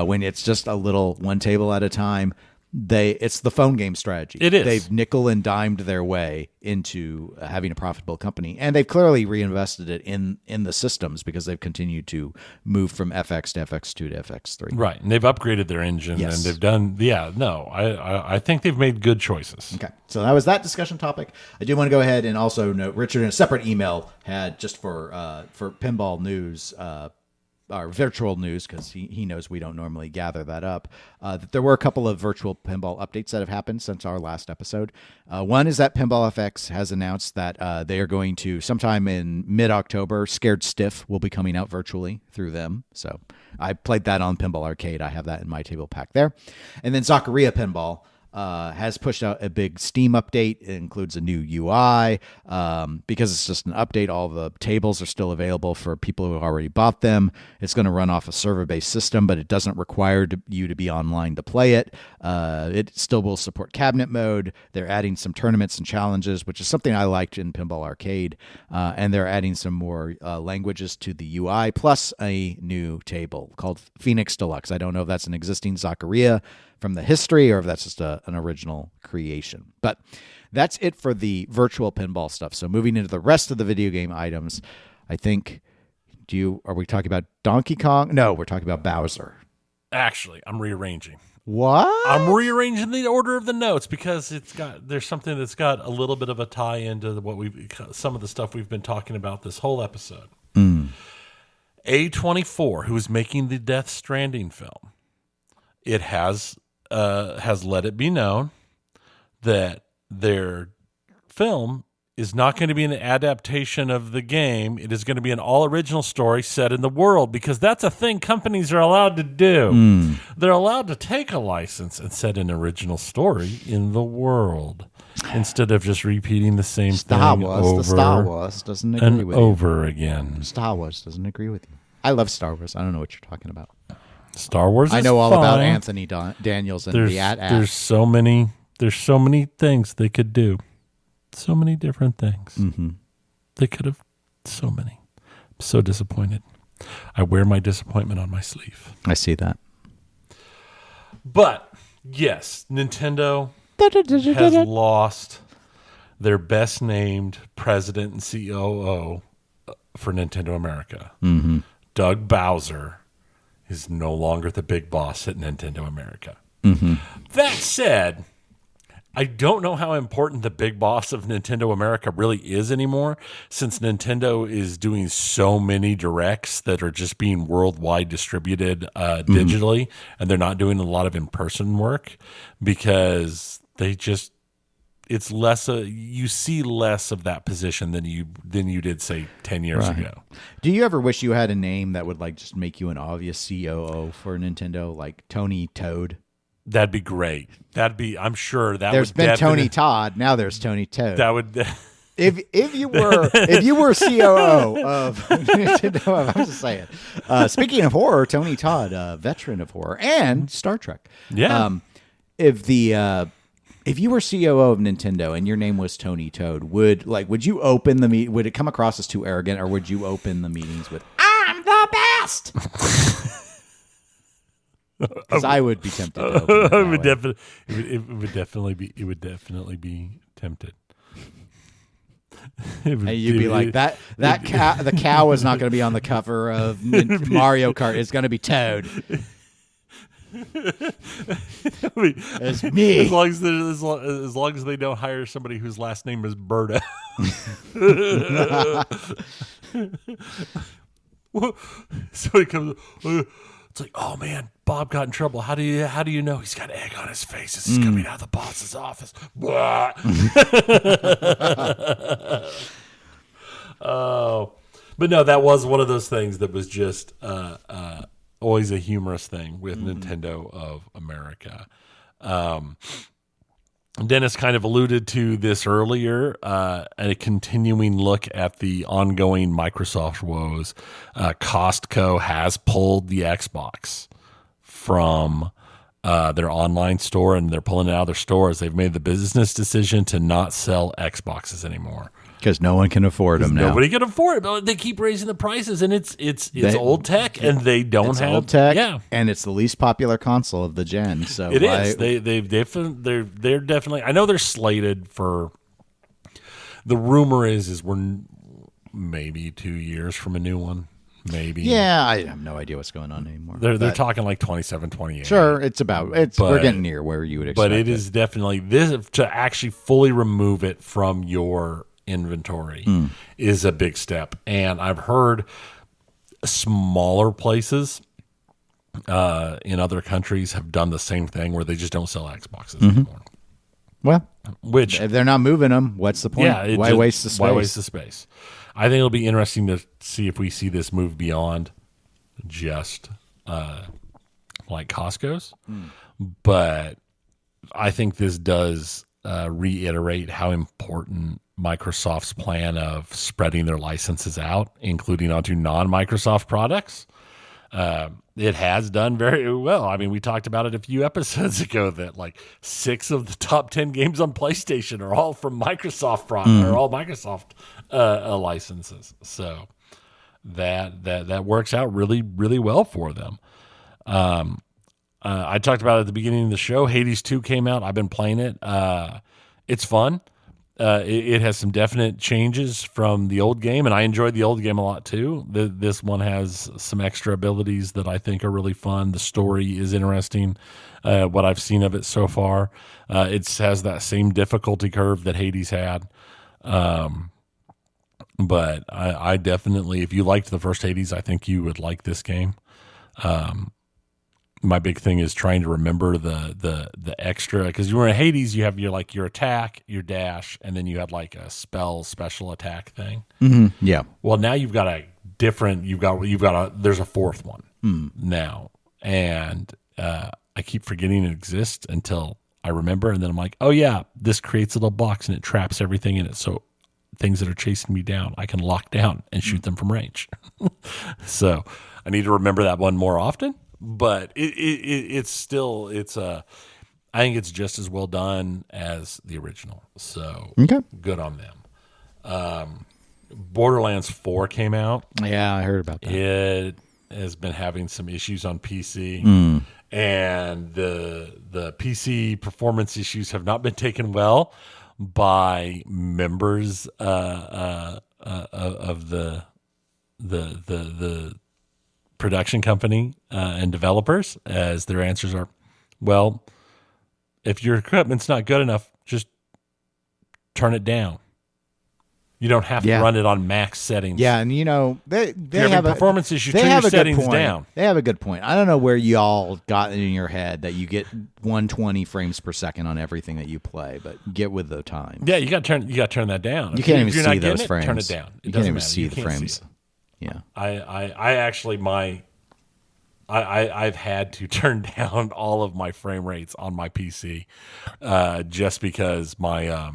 when it's just a little one table at a time, it's the phone game strategy. It is. They've nickel and dimed their way into having a profitable company, and they've clearly reinvested it in the systems because they've continued to move from FX to FX2 to FX3. Right, and they've upgraded their engine, Yes. and they've done. Yeah, no, I think they've made good choices. Okay, so that was that discussion topic. I do want to go ahead and also note Richard in a separate email had just for pinball news. Our virtual news, because he knows we don't normally gather that up, that there were a couple of virtual pinball updates that have happened since our last episode. One is that Pinball FX has announced that they are going to, sometime in mid-October, Scared Stiff will be coming out virtually through them. So I played that on Pinball Arcade. I have that in my table pack there. And then Zaccaria Pinball has pushed out a big Steam update. It includes a new UI. Because it's just an update, all the tables are still available for people who have already bought them. It's going to run off a server-based system, but it doesn't require you to be online to play it. It still will support cabinet mode. They're adding some tournaments and challenges, which is something I liked in Pinball Arcade. And they're adding some more languages to the UI, plus a new table called Phoenix Deluxe. I don't know if that's an existing Zaccaria from the history or if that's just an original creation. But that's it for the virtual pinball stuff. So moving into the rest of the video game items, I think, are we talking about Donkey Kong? No, we're talking about Bowser. Actually, I'm rearranging. What? I'm rearranging the order of the notes because there's something that's got a little bit of a tie into some of the stuff we've been talking about this whole episode. A24, who is making the Death Stranding film, it has let it be known that their film is not going to be an adaptation of the game. It is going to be an all-original story set in the world, because that's a thing companies are allowed to do. They're allowed to take a license and set an original story in the world instead of just repeating the same thing over Star Wars doesn't agree and with over you. again. Star Wars doesn't agree with you. I love Star Wars. I don't know what you're talking about. Star Wars is I know all fine. about Anthony Daniels and the AT-AT. There's so many things they could do. So many different things. They could have so many. I'm so disappointed. I wear my disappointment on my sleeve. I see that. But yes, Nintendo has lost their best named president and COO for Nintendo America. Doug Bowser is no longer the big boss at Nintendo America. That said, I don't know how important the big boss of Nintendo America really is anymore, since Nintendo is doing so many directs that are just being worldwide distributed digitally, and they're not doing a lot of in-person work because it's less you see less of that position than you did, say, 10 years ago. Do you ever wish you had a name that would just make you an obvious COO for Nintendo, like Tony Toad? That'd be great. I'm sure that there's been Tony Todd. Now there's Tony Toad. That would. If you were COO of Nintendo, I'm just saying. Speaking of horror, Tony Todd, veteran of horror and Star Trek. Yeah. If you were COO of Nintendo and your name was Tony Toad, would you open the meet? Would it come across as too arrogant, or would you open the meetings with "I'm the best"? Because I would be tempted to open it would definitely be tempted. And you'd be like, the cow is not going to be on the cover of Mario Kart. It's going to be Toad. It's me. As long as they don't hire somebody whose last name is Berta. So he comes. It's like, oh man, Bob got in trouble. How do you know? He's got egg on his face. This is coming out of the boss's office. Oh, but no, that was one of those things that was just always a humorous thing with Nintendo of America. Dennis kind of alluded to this earlier, a continuing look at the ongoing Microsoft woes. Costco has pulled the Xbox from their online store, and they're pulling it out of their stores. They've made the business decision to not sell Xboxes anymore. Because no one can afford them now. Nobody can afford it. But they keep raising the prices, and it's old tech, and they don't have old tech. Yeah, and it's the least popular console of the gen. So it is. They're definitely. I know they're slated for. The rumor is we're maybe 2 years from a new one. Maybe. Yeah, I have no idea what's going on anymore. They're talking like 27, 28. Sure, we're getting near where you would expect. But it is definitely this to actually fully remove it from your inventory is a big step. And I've heard smaller places in other countries have done the same thing where they just don't sell Xboxes anymore. Well, which if they're not moving them, what's the point? Yeah, why waste the space? Why waste the space? I think it'll be interesting to see if we see this move beyond just like Costco's. But I think this does reiterate how important Microsoft's plan of spreading their licenses out, including onto non-Microsoft products. It has done very well. I mean, we talked about it a few episodes ago that like 6 of the top 10 games on PlayStation are all from Microsoft products, or all Microsoft licenses. So that works out really, really well for them. I talked about it at the beginning of the show. Hades 2 came out. I've been playing it. It's fun. It has some definite changes from the old game, and I enjoyed the old game a lot too. This one has some extra abilities that I think are really fun. The story is interesting, what I've seen of it so far. It has that same difficulty curve that Hades had. But I definitely, if you liked the first Hades, I think you would like this game. My big thing is trying to remember the extra, because you were in Hades, you have your attack, your dash, and then you had like a special attack thing. Yeah. Well, now you've got there's a fourth one now, and I keep forgetting it exists until I remember, and then I'm like, oh yeah, this creates a little box and it traps everything in it, so things that are chasing me down, I can lock down and shoot them from range. So I need to remember that one more often. But it's still I think it's just as well done as the original. So good on them. Borderlands 4 came out. Yeah, I heard about that. It has been having some issues on PC, and the PC performance issues have not been taken well by members of the production company and developers, as their answers are, well, if your equipment's not good enough, just turn it down. You don't have to run it on max settings. Yeah, and they have performance issues. Turn your settings down. They have a good point. I don't know where y'all got it in your head that you get 120 frames per second on everything that you play, but get with the time. Yeah, you got to turn that down. You can't even see those frames. Turn it down. You can't even see the frames. Yeah, I actually I've had to turn down all of my frame rates on my PC, just because my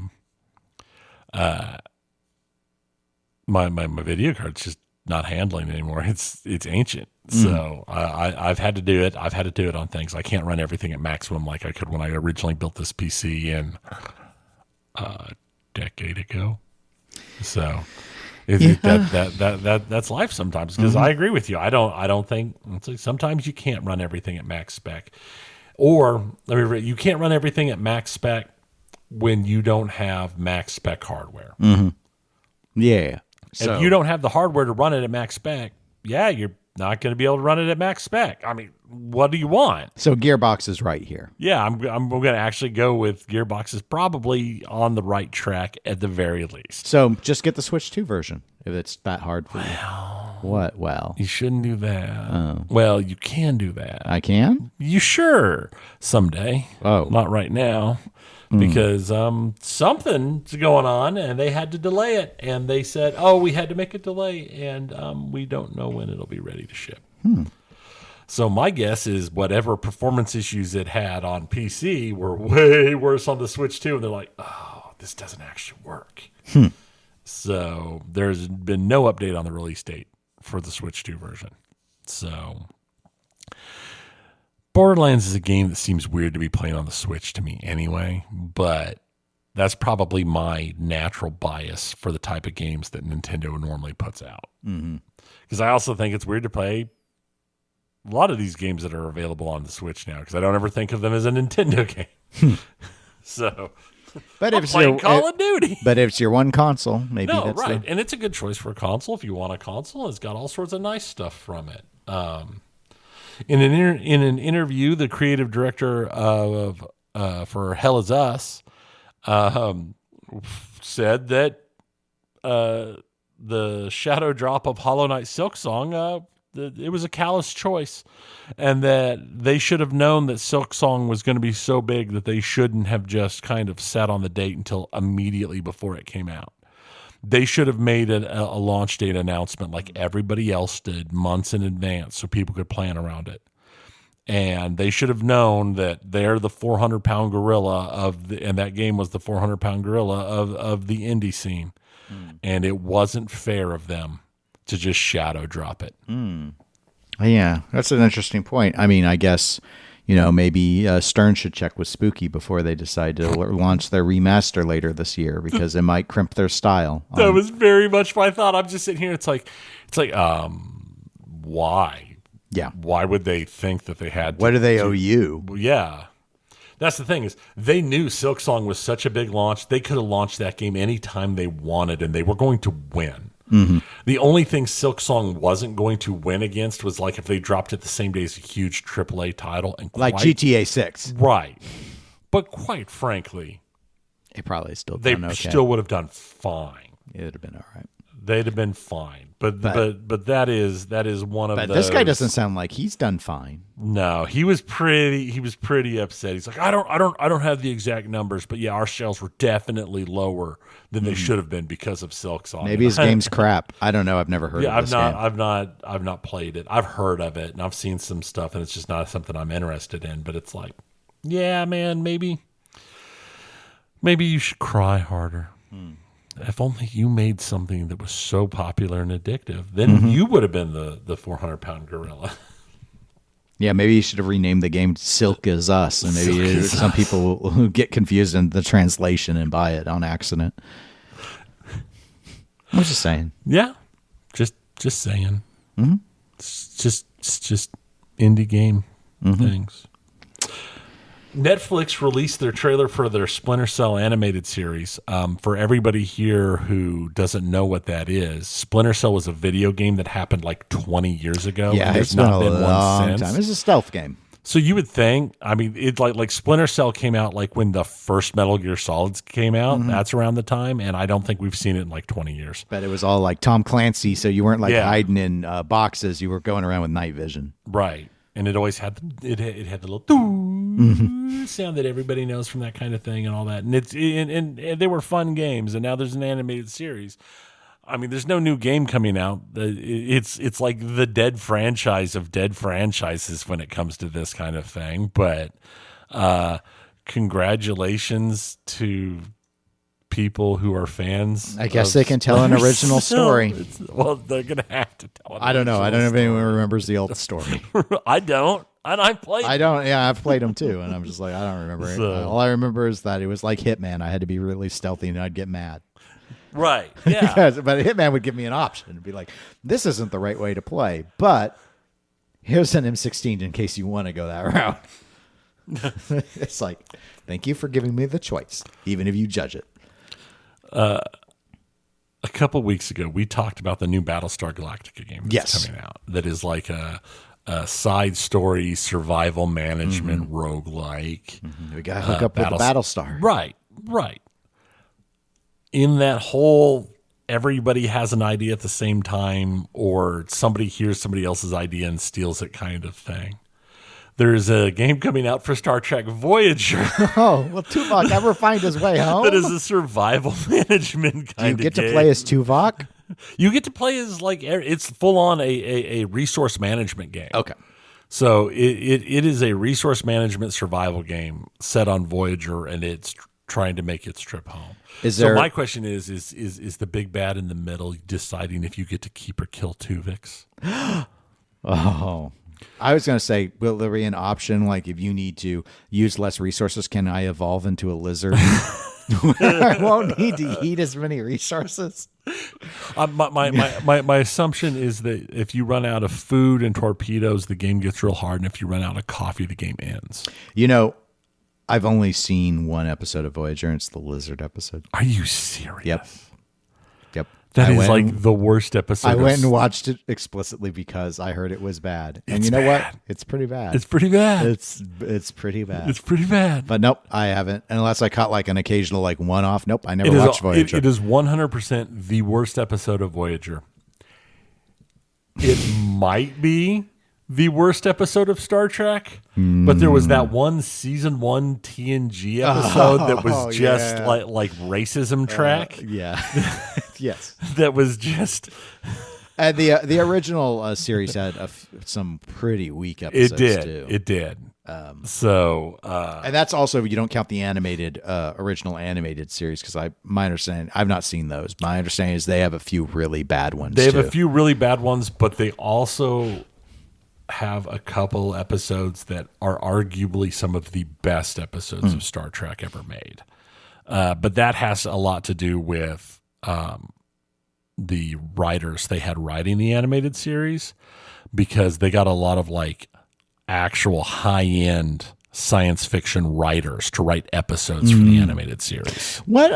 my video card's just not handling anymore. It's ancient, so I've had to do it. I've had to do it on things. I can't run everything at maximum like I could when I originally built this PC in a decade ago. So. That's life sometimes, because I agree with you. I don't think it's like sometimes you can't run everything at max spec, or you can't run everything at max spec when you don't have max spec hardware. Yeah. If you don't have the hardware to run it at max spec, you're not going to be able to run it at max spec. I mean, what do you want? So Gearbox is right here. Yeah, I'm going to actually go with Gearbox is probably on the right track at the very least. So just get the Switch 2 version if it's that hard for you. What? Well, you shouldn't do that. Well, you can do that. I can? You sure? Someday. Oh. Not right now. Because something's going on, and they had to delay it. And they said, we had to make a delay, and we don't know when it'll be ready to ship. So my guess is whatever performance issues it had on PC were way worse on the Switch 2, and they're like, this doesn't actually work. So there's been no update on the release date for the Switch 2 version. So Borderlands is a game that seems weird to be playing on the Switch to me anyway, but that's probably my natural bias for the type of games that Nintendo normally puts out. Because I also think it's weird to play a lot of these games that are available on the Switch now, because I don't ever think of them as a Nintendo game. So, but I'm playing Call of Duty. But if it's your one console, maybe no, that's right. And it's a good choice for a console if you want a console. It's got all sorts of nice stuff from it. In an interview, the creative director of for Hell Is Us said that the shadow drop of Hollow Knight Silksong, it was a callous choice, and that they should have known that Silksong was going to be so big that they shouldn't have just kind of sat on the date until immediately before it came out. They should have made a launch date announcement like everybody else did months in advance so people could plan around it. And they should have known that they're the 400-pound gorilla and that game was the 400-pound gorilla of the indie scene. And it wasn't fair of them to just shadow drop it. Yeah, that's an interesting point. I mean, I guess, maybe Stern should check with Spooky before they decide to launch their remaster later this year, because it might crimp their style. That was very much my thought. I'm just sitting here. It's like, why? Yeah. Why would they think that they had to? What do they owe you? Yeah. That's the thing is they knew Silksong was such a big launch. They could have launched that game anytime they wanted, and they were going to win. The only thing Silksong wasn't going to win against was like if they dropped it the same day as a huge AAA title. And like GTA 6. Right. But quite frankly, they probably still still would have done fine. It would have been all right. They'd have been fine. But that is one of those. But this guy doesn't sound like he's done fine. No, he was pretty upset. He's like, I don't have the exact numbers, but yeah, our sales were definitely lower than they should have been because of Silksong. Maybe his game's crap. I don't know. I've never heard of this game. I've not played it. I've heard of it and I've seen some stuff, and it's just not something I'm interested in. But it's like, yeah, man, maybe you should cry harder. If only you made something that was so popular and addictive, then you would have been the 400-pound gorilla. Yeah, maybe you should have renamed the game Silk Is Us, and maybe some people will get confused in the translation and buy it on accident. I'm just saying. Yeah, just saying. It's just indie game things. Netflix released their trailer for their Splinter Cell animated series. For everybody here who doesn't know what that is, Splinter Cell was a video game that happened like 20 years ago. Yeah, it's not been a long time. It's a stealth game. So you would think, I mean, it's like Splinter Cell came out like when the first Metal Gear Solids came out. That's around the time, and I don't think we've seen it in like 20 years. But it was all like Tom Clancy, so you weren't like hiding in boxes. You were going around with night vision. Right. And it always had it had the little sound that everybody knows from that kind of thing and all that. And and they were fun games. And now there's an animated series. I mean, there's no new game coming out. It's like the dead franchise of dead franchises when it comes to this kind of thing. But congratulations to people who are fans. I guess they can tell an original story. Well, they're going to have to tell it. I don't know. I don't know if anyone remembers the old story. I don't. And I played. I don't. Yeah, I've played them too. And I'm just like, I don't remember it. All I remember is that it was like Hitman. I had to be really stealthy and I'd get mad. Right. Yeah. But Hitman would give me an option and be like, this isn't the right way to play. But here's an M16 in case you want to go that route. It's like, thank you for giving me the choice, even if you judge it. a couple weeks ago, we talked about the new Battlestar Galactica game that's coming out. That is like a side story survival management roguelike. We got to hook up with the Battlestar. Right. In that whole everybody has an idea at the same time, or somebody hears somebody else's idea and steals it kind of thing. There's a game coming out for Star Trek Voyager. Oh, well, Tuvok ever find his way home? That is a survival management kind of game. You get to play as Tuvok? You get to play as it's full on a resource management game. Okay. So it is a resource management survival game set on Voyager, and it's trying to make its trip home. So my question is the big bad in the middle deciding if you get to keep or kill Tuvix? Oh. I was going to say, will there be an option, like if you need to use less resources, can I evolve into a lizard? I won't need to eat as many resources. My assumption is that if you run out of food and torpedoes, the game gets real hard, and if you run out of coffee, the game ends. You know, I've only seen one episode of Voyager, and it's the lizard episode. Are you serious? Yep. That is like the worst episode. I went and watched it explicitly because I heard it was bad. And you know what? It's pretty bad. It's pretty bad. It's pretty bad. It's pretty bad. But nope, I haven't. Unless I caught like an occasional like one-off. Nope, I never watched Voyager. It is 100% the worst episode of Voyager. It might be the worst episode of Star Trek, but there was that one season 1 TNG episode that was just like racism track. Yes. That was just. And the original series had some pretty weak episodes. It did. And that's also, you don't count the animated original animated series, because my understanding, I've not seen those. My understanding is they have a few really bad ones. They have a few really bad ones, but they also have a couple episodes that are arguably some of the best episodes of Star Trek ever made. But that has a lot to do with the writers they had writing the animated series, because they got a lot of like actual high-end science fiction writers to write episodes for the animated series. What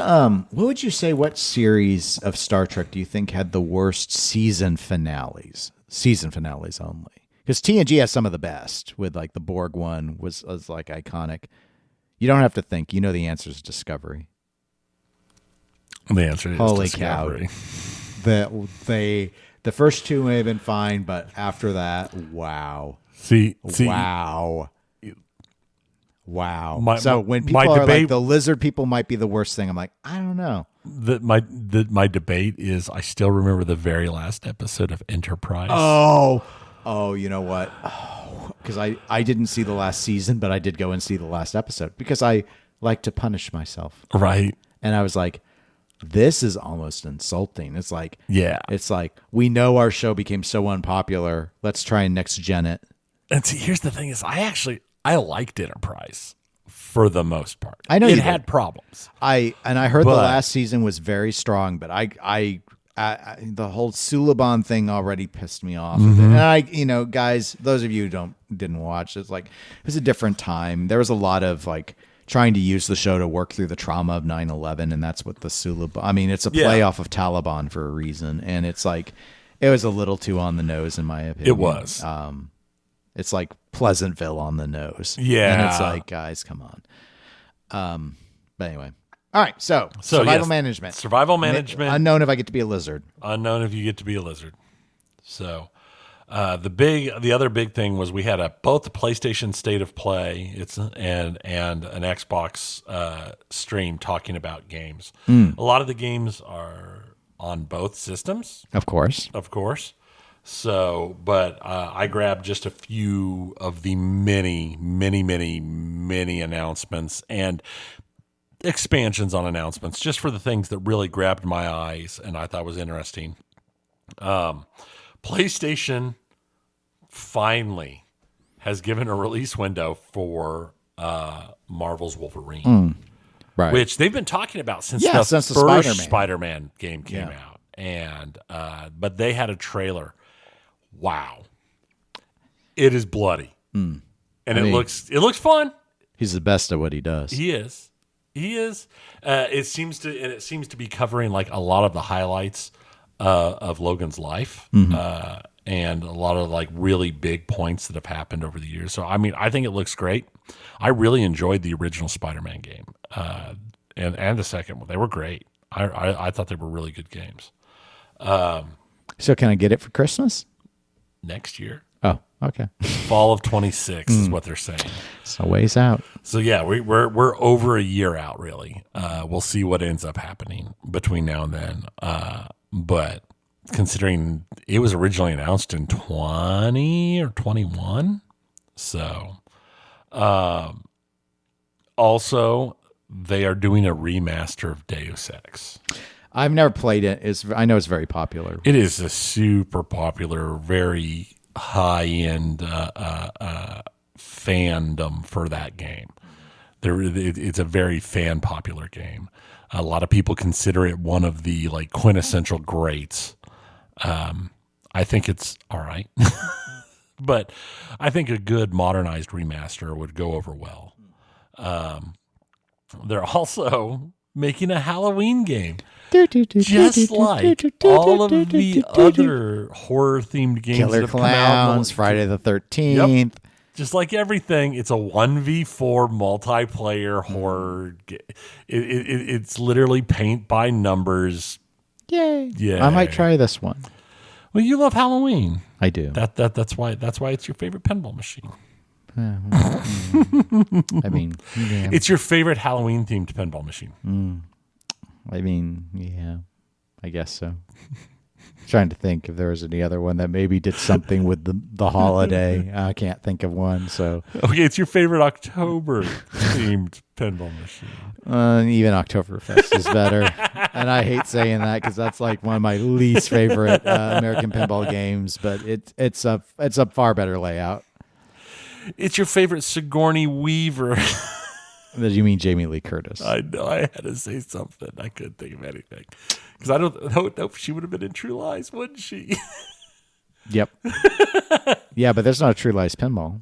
would you say, what series of Star Trek do you think had the worst season finales? Season finales only. Because TNG has some of the best, with like the Borg one was like iconic. You don't have to think. You know the answer is Discovery. The answer is Holy Discovery. Cow. The first two may have been fine, but after that, wow. Wow. So when people are like, the lizard people might be the worst thing, I'm like, I don't know. My debate is, I still remember the very last episode of Enterprise. Oh, you know what? Because I didn't see the last season, but I did go and see the last episode because I like to punish myself. Right. And I was like, this is almost insulting. It's like, it's like, we know our show became so unpopular. Let's try and next gen it. And see, here's the thing is, I liked Enterprise for the most part. I know it had problems. I heard the last season was very strong, but I the whole Suliban thing already pissed me off. And guys, those of you who didn't watch, it's like, it was a different time. There was a lot of like trying to use the show to work through the trauma of 9/11, and that's what the Suliban. I mean, it's a play off of Taliban for a reason, and it's like, it was a little too on the nose in my opinion. It was. It's like Pleasantville on the nose. Yeah. And it's like, guys, come on. But anyway. All right, so survival management. Survival management. Unknown if I get to be a lizard. Unknown if you get to be a lizard. So the other big thing was we had both the PlayStation State of Play and an Xbox stream talking about games. A lot of the games are on both systems. Of course. So, but I grabbed just a few of the many announcements and expansions on announcements, just for the things that really grabbed my eyes and I thought was interesting. PlayStation finally has given a release window for Marvel's Wolverine, right? Which they've been talking about since the first Spider-Man game came out, and but they had a trailer. Wow, it is bloody, and it looks fun. He's the best at what he does. He is. He is. It seems to be covering like a lot of the highlights of Logan's life, and a lot of like really big points that have happened over the years. So I mean, I think it looks great. I really enjoyed the original Spider-Man game, and the second one. They were great. I thought they were really good games. So can I get it for Christmas? Next year. Oh, okay. Fall of 26 is what they're saying. It's a ways out. So yeah, we're over a year out, really. We'll see what ends up happening between now and then. But considering it was originally announced in 20 or 21, so also they are doing a remaster of Deus Ex. I've never played it. I know it's very popular. It is a super popular, very high-end fandom for that game. It's a very fan-popular game. A lot of people consider it one of the like quintessential greats. I think it's all right, but I think a good modernized remaster would go over well. They're also making a Halloween game. Just like all of the other horror-themed games Killer that have Clowns, come out. Friday the 13th. Yep. Just like everything, it's a 1v4 multiplayer horror. It's literally paint by numbers. Yay. Yeah. I might try this one. Well, you love Halloween. I do. That's why it's your favorite pinball machine. I mean, yeah. It's your favorite Halloween-themed pinball machine. I mean, yeah, I guess so. Trying to think if there was any other one that maybe did something with the holiday. I can't think of one. So okay, it's your favorite October-themed pinball machine. Even Oktoberfest is better, and I hate saying that because that's like one of my least favorite American pinball games. But it's a far better layout. It's your favorite Sigourney Weaver. You mean Jamie Lee Curtis? I know. I had to say something. I couldn't think of anything because I don't know if she would have been in True Lies, wouldn't she? Yep. Yeah, but there's not a True Lies pinball.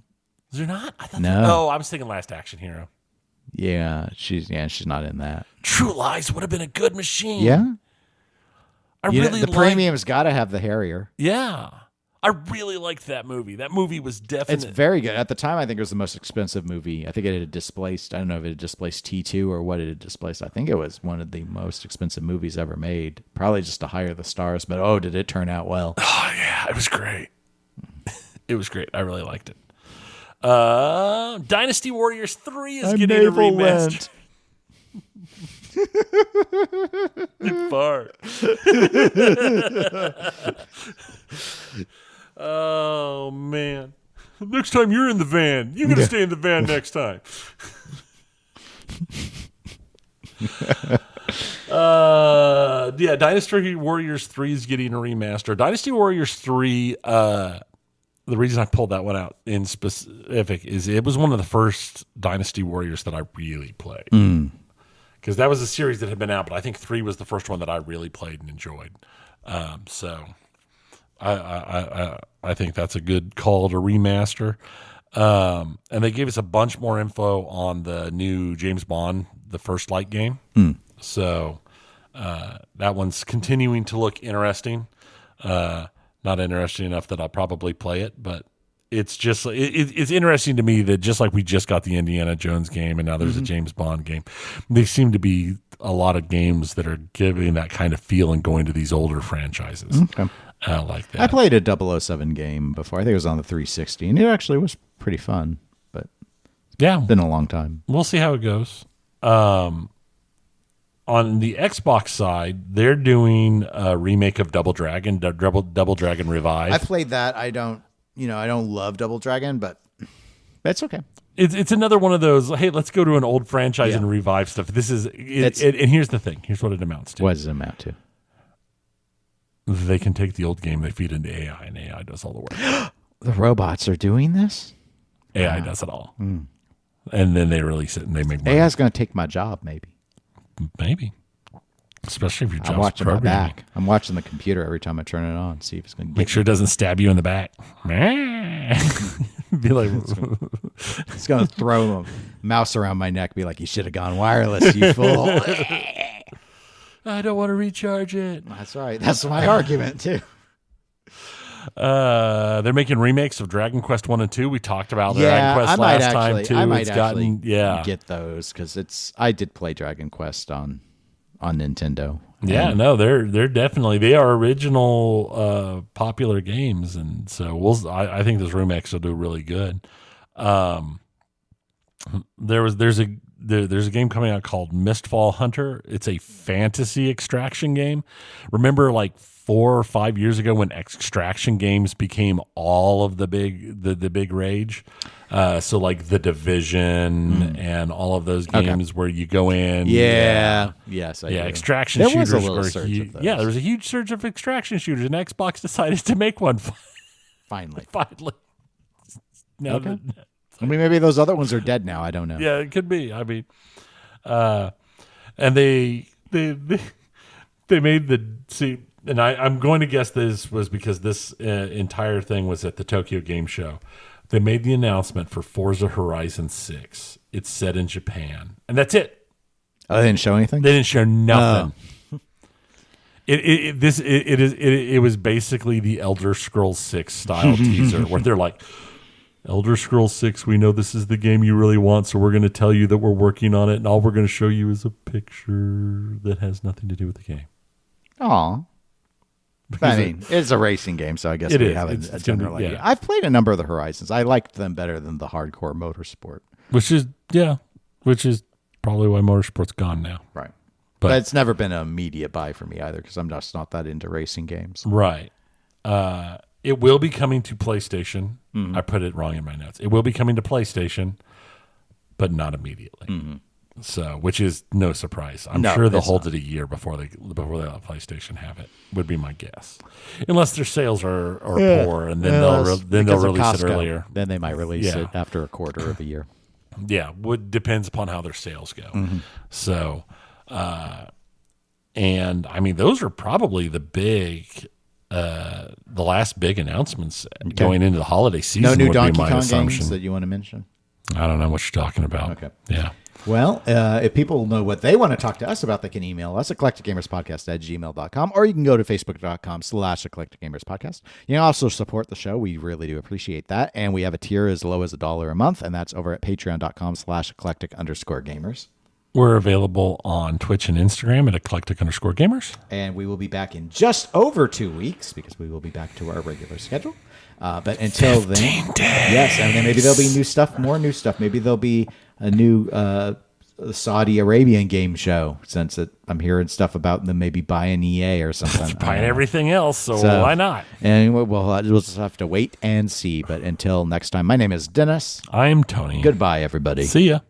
Is there not? I thought No. I was thinking Last Action Hero. Yeah, she's not in that. True Lies would have been a good machine. Yeah. The premium's got to have the Harrier. Yeah. I really liked that movie. That movie was definitely... It's very good. At the time, I think it was the most expensive movie. I think it had displaced, I don't know if it had displaced T2 or what it had displaced. I think it was one of the most expensive movies ever made. Probably just to hire the stars, but did it turn out well? Oh, yeah. It was great. It was great. I really liked it. Dynasty Warriors 3 is getting a remaster. You fart. Oh, man. Next time you're in the van, you're going to stay in the van next time. Dynasty Warriors 3 is getting a remaster. Dynasty Warriors 3, the reason I pulled that one out in specific is it was one of the first Dynasty Warriors that I really played. Because that was a series that had been out, but I think 3 was the first one that I really played and enjoyed. So I think that's a good call to remaster. And they gave us a bunch more info on the new James Bond, the First Light game. So that one's continuing to look interesting. Not interesting enough that I'll probably play it, but it's just it's interesting to me that just like we just got the Indiana Jones game and now there's a James Bond game, there seem to be a lot of games that are giving that kind of feel and going to these older franchises. Okay. Like that. I played a 007 game before. I think it was on the 360, and it actually was pretty fun. But yeah, it's been a long time. We'll see how it goes. On the Xbox side, they're doing a remake of Double Dragon, Double Dragon Revive. I played that. I don't love Double Dragon, but it's okay. It's another one of those. Hey, let's go to an old franchise and revive stuff. This is and here's the thing. Here's what it amounts to. What does it amount to? They can take the old game, they feed it into AI, and AI does all the work. The robots are doing this? AI does it all. And then they release it and they make money. AI's going to take my job, maybe. Maybe. Especially if your job's I'm watching programming. my back. I'm watching the computer every time I turn it on, see if it's going to make sure it doesn't stab you in the back. Be like, it's going to throw them. mouse around my neck, be like, "You should have gone wireless, you fool." I don't want to recharge it. That's right. That's my argument too. They're making remakes of Dragon Quest 1 and 2. We talked about Dragon Quest last time too. I might get those because I did play Dragon Quest on Nintendo. Yeah, no, they're definitely, they are original popular games, and so I think those remakes will do really good. There's a game coming out called Mistfall Hunter. It's a fantasy extraction game. Remember, like 4 or 5 years ago, when extraction games became all of the big rage. So like The Division and all of those games where you go in. Yeah. Yes. Extraction shooters were huge. Yeah, there was a huge surge of extraction shooters, and Xbox decided to make one. Finally. No, okay. I mean, maybe those other ones are dead now. I don't know. Yeah, it could be. I mean, and they made and I'm going to guess this was because this entire thing was at the Tokyo Game Show. They made the announcement for Forza Horizon 6. It's set in Japan, and that's it. Oh, they didn't show anything? They didn't show nothing. It was basically the Elder Scrolls 6 style teaser where they're like, Elder Scrolls 6, we know this is the game you really want, so we're going to tell you that we're working on it, and all we're going to show you is a picture that has nothing to do with the game. Aw. I mean, it's a racing game, so I guess we have a general idea. Yeah. I've played a number of the Horizons. I liked them better than the hardcore motorsport. Which is probably why motorsport's gone now. Right. But it's never been a media buy for me either, because I'm just not that into racing games. Right. It will be coming to PlayStation. Mm-hmm. I put it wrong in my notes. It will be coming to PlayStation, but not immediately. Mm-hmm. So, which is no surprise. I'm sure they'll hold it a year before they let PlayStation have it. Would be my guess, unless their sales are poor, and then they'll release Costco, it earlier. Then they might release it after a quarter of a year. Yeah, depends upon how their sales go. Mm-hmm. So, and I mean, those are probably the last big announcements going into the holiday season. No new would Donkey be my Kong assumption. games that you want to mention? I don't know what you're talking about. Okay. Yeah. Well, if people know what they want to talk to us about, they can email us at eclecticgamerspodcast@gmail.com, or you can go to facebook.com/eclecticgamerspodcast. You can also support the show. We really do appreciate that. And we have a tier as low as $1 a month, and that's over at patreon.com/eclectic_gamers. We're available on Twitch and Instagram at eclectic_gamers. And we will be back in just over 2 weeks, because we will be back to our regular schedule. But until then, yes, and then maybe there'll be new stuff, more new stuff. Maybe there'll be a new Saudi Arabian game show, since I'm hearing stuff about them maybe buying EA or something. Buying everything else, so why not? And we'll just have to wait and see. But until next time, my name is Dennis. I'm Tony. Goodbye, everybody. See ya.